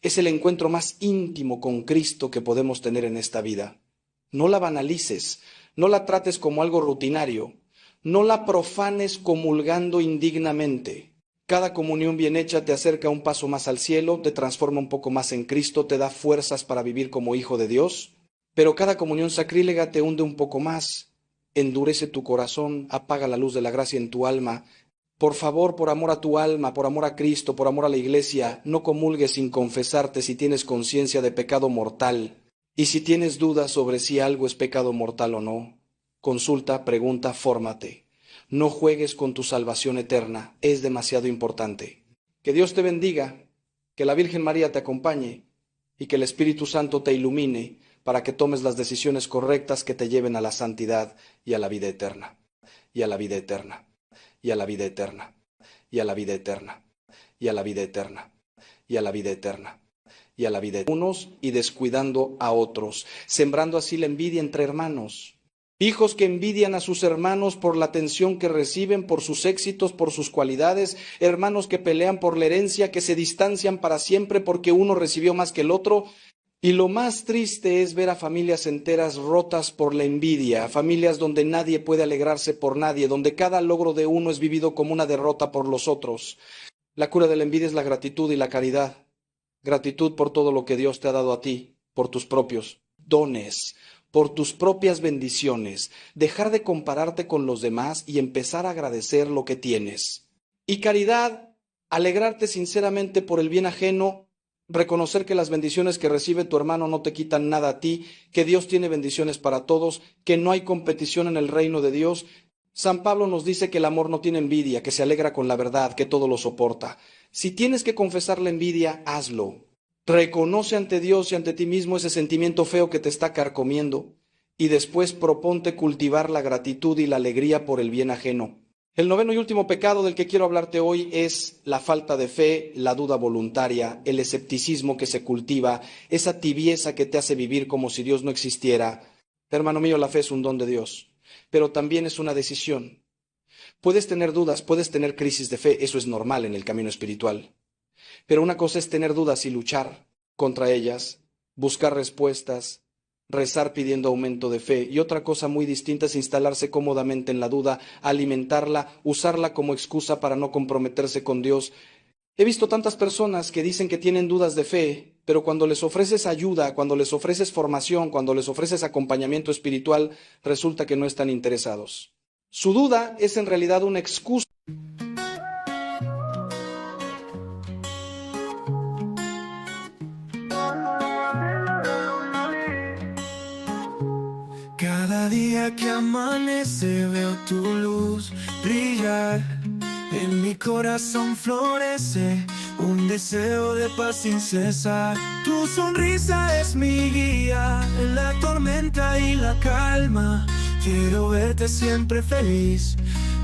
Speaker 1: es el encuentro más íntimo con Cristo que podemos tener en esta vida. No la banalices, no la trates como algo rutinario, no la profanes comulgando indignamente. Cada comunión bien hecha te acerca un paso más al cielo, te transforma un poco más en Cristo, te da fuerzas para vivir como hijo de Dios, pero cada comunión sacrílega te hunde un poco más, endurece tu corazón, apaga la luz de la gracia en tu alma. Por favor, por amor a tu alma, por amor a Cristo, por amor a la Iglesia, no comulgues sin confesarte si tienes conciencia de pecado mortal. Y si tienes dudas sobre si algo es pecado mortal o no, consulta, pregunta, fórmate. No juegues con tu salvación eterna, es demasiado importante. Que Dios te bendiga, que la Virgen María te acompañe y que el Espíritu Santo te ilumine para que tomes las decisiones correctas que te lleven a la santidad y a la vida eterna, y a la vida eterna, y a la vida eterna, y a la vida eterna, y a la vida eterna, y a la vida eterna, y a la vida eterna. Unos y descuidando a otros, sembrando así la envidia entre hermanos. Hijos que envidian a sus hermanos por la atención que reciben, por sus éxitos, por sus cualidades, hermanos que pelean por la herencia, que se distancian para siempre porque uno recibió más que el otro. Y lo más triste es ver a familias enteras rotas por la envidia, familias donde nadie puede alegrarse por nadie, donde cada logro de uno es vivido como una derrota por los otros. La cura de la envidia es la gratitud y la caridad. Gratitud por todo lo que Dios te ha dado a ti, por tus propios dones, por tus propias bendiciones, dejar de compararte con los demás y empezar a agradecer lo que tienes. Y caridad, alegrarte sinceramente por el bien ajeno, reconocer que las bendiciones que recibe tu hermano no te quitan nada a ti, que Dios tiene bendiciones para todos, que no hay competición en el reino de Dios. San Pablo nos dice que el amor no tiene envidia, que se alegra con la verdad, que todo lo soporta. Si tienes que confesar la envidia, hazlo. Reconoce ante Dios y ante ti mismo ese sentimiento feo que te está carcomiendo y después proponte cultivar la gratitud y la alegría por el bien ajeno. El noveno y último pecado del que quiero hablarte hoy es la falta de fe, la duda voluntaria, el escepticismo que se cultiva, esa tibieza que te hace vivir como si Dios no existiera. Hermano mío, la fe es un don de Dios, pero también es una decisión. Puedes tener dudas, puedes tener crisis de fe, eso es normal en el camino espiritual. Pero una cosa es tener dudas y luchar contra ellas, buscar respuestas, rezar pidiendo aumento de fe. Y otra cosa muy distinta es instalarse cómodamente en la duda, alimentarla, usarla como excusa para no comprometerse con Dios. He visto tantas personas que dicen que tienen dudas de fe, pero cuando les ofreces ayuda, cuando les ofreces formación, cuando les ofreces acompañamiento espiritual, resulta que no están interesados. Su duda es en realidad una excusa.
Speaker 2: Cada día que amanece veo tu luz brillar. En mi corazón florece un deseo de paz sin cesar. Tu sonrisa es mi guía en la tormenta y la calma. Quiero verte siempre feliz,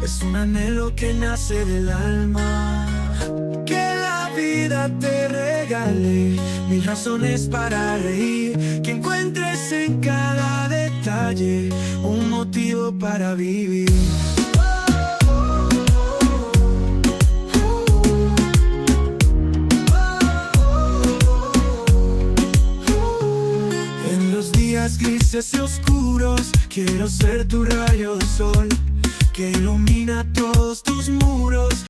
Speaker 2: es un anhelo que nace del alma. Que la vida te regale mil razones para reír, que encuentres en cada detalle un motivo para vivir. En los días grises y oscuros quiero ser tu rayo de sol que ilumina todos tus muros.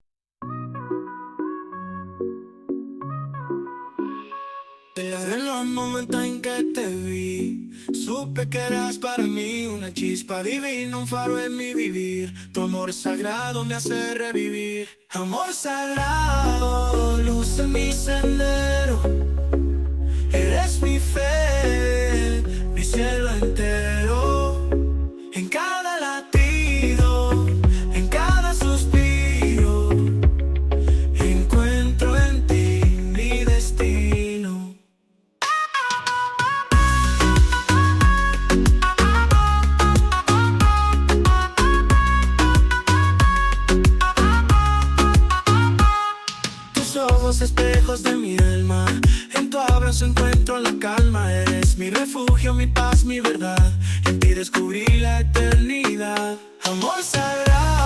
Speaker 2: Desde los momentos en que te vi, supe que eras para mí una chispa divina, un faro en mi vivir. Tu amor sagrado me hace revivir. Amor sagrado, luz en mi sendero. Eres mi fe, mi cielo entero. En cada latido, en cada suspiro, encuentro en ti mi destino. Tus ojos espejos de mi alma, encuentro la calma. Eres mi refugio, mi paz, mi verdad. En ti descubrí la eternidad. Amor sagrado.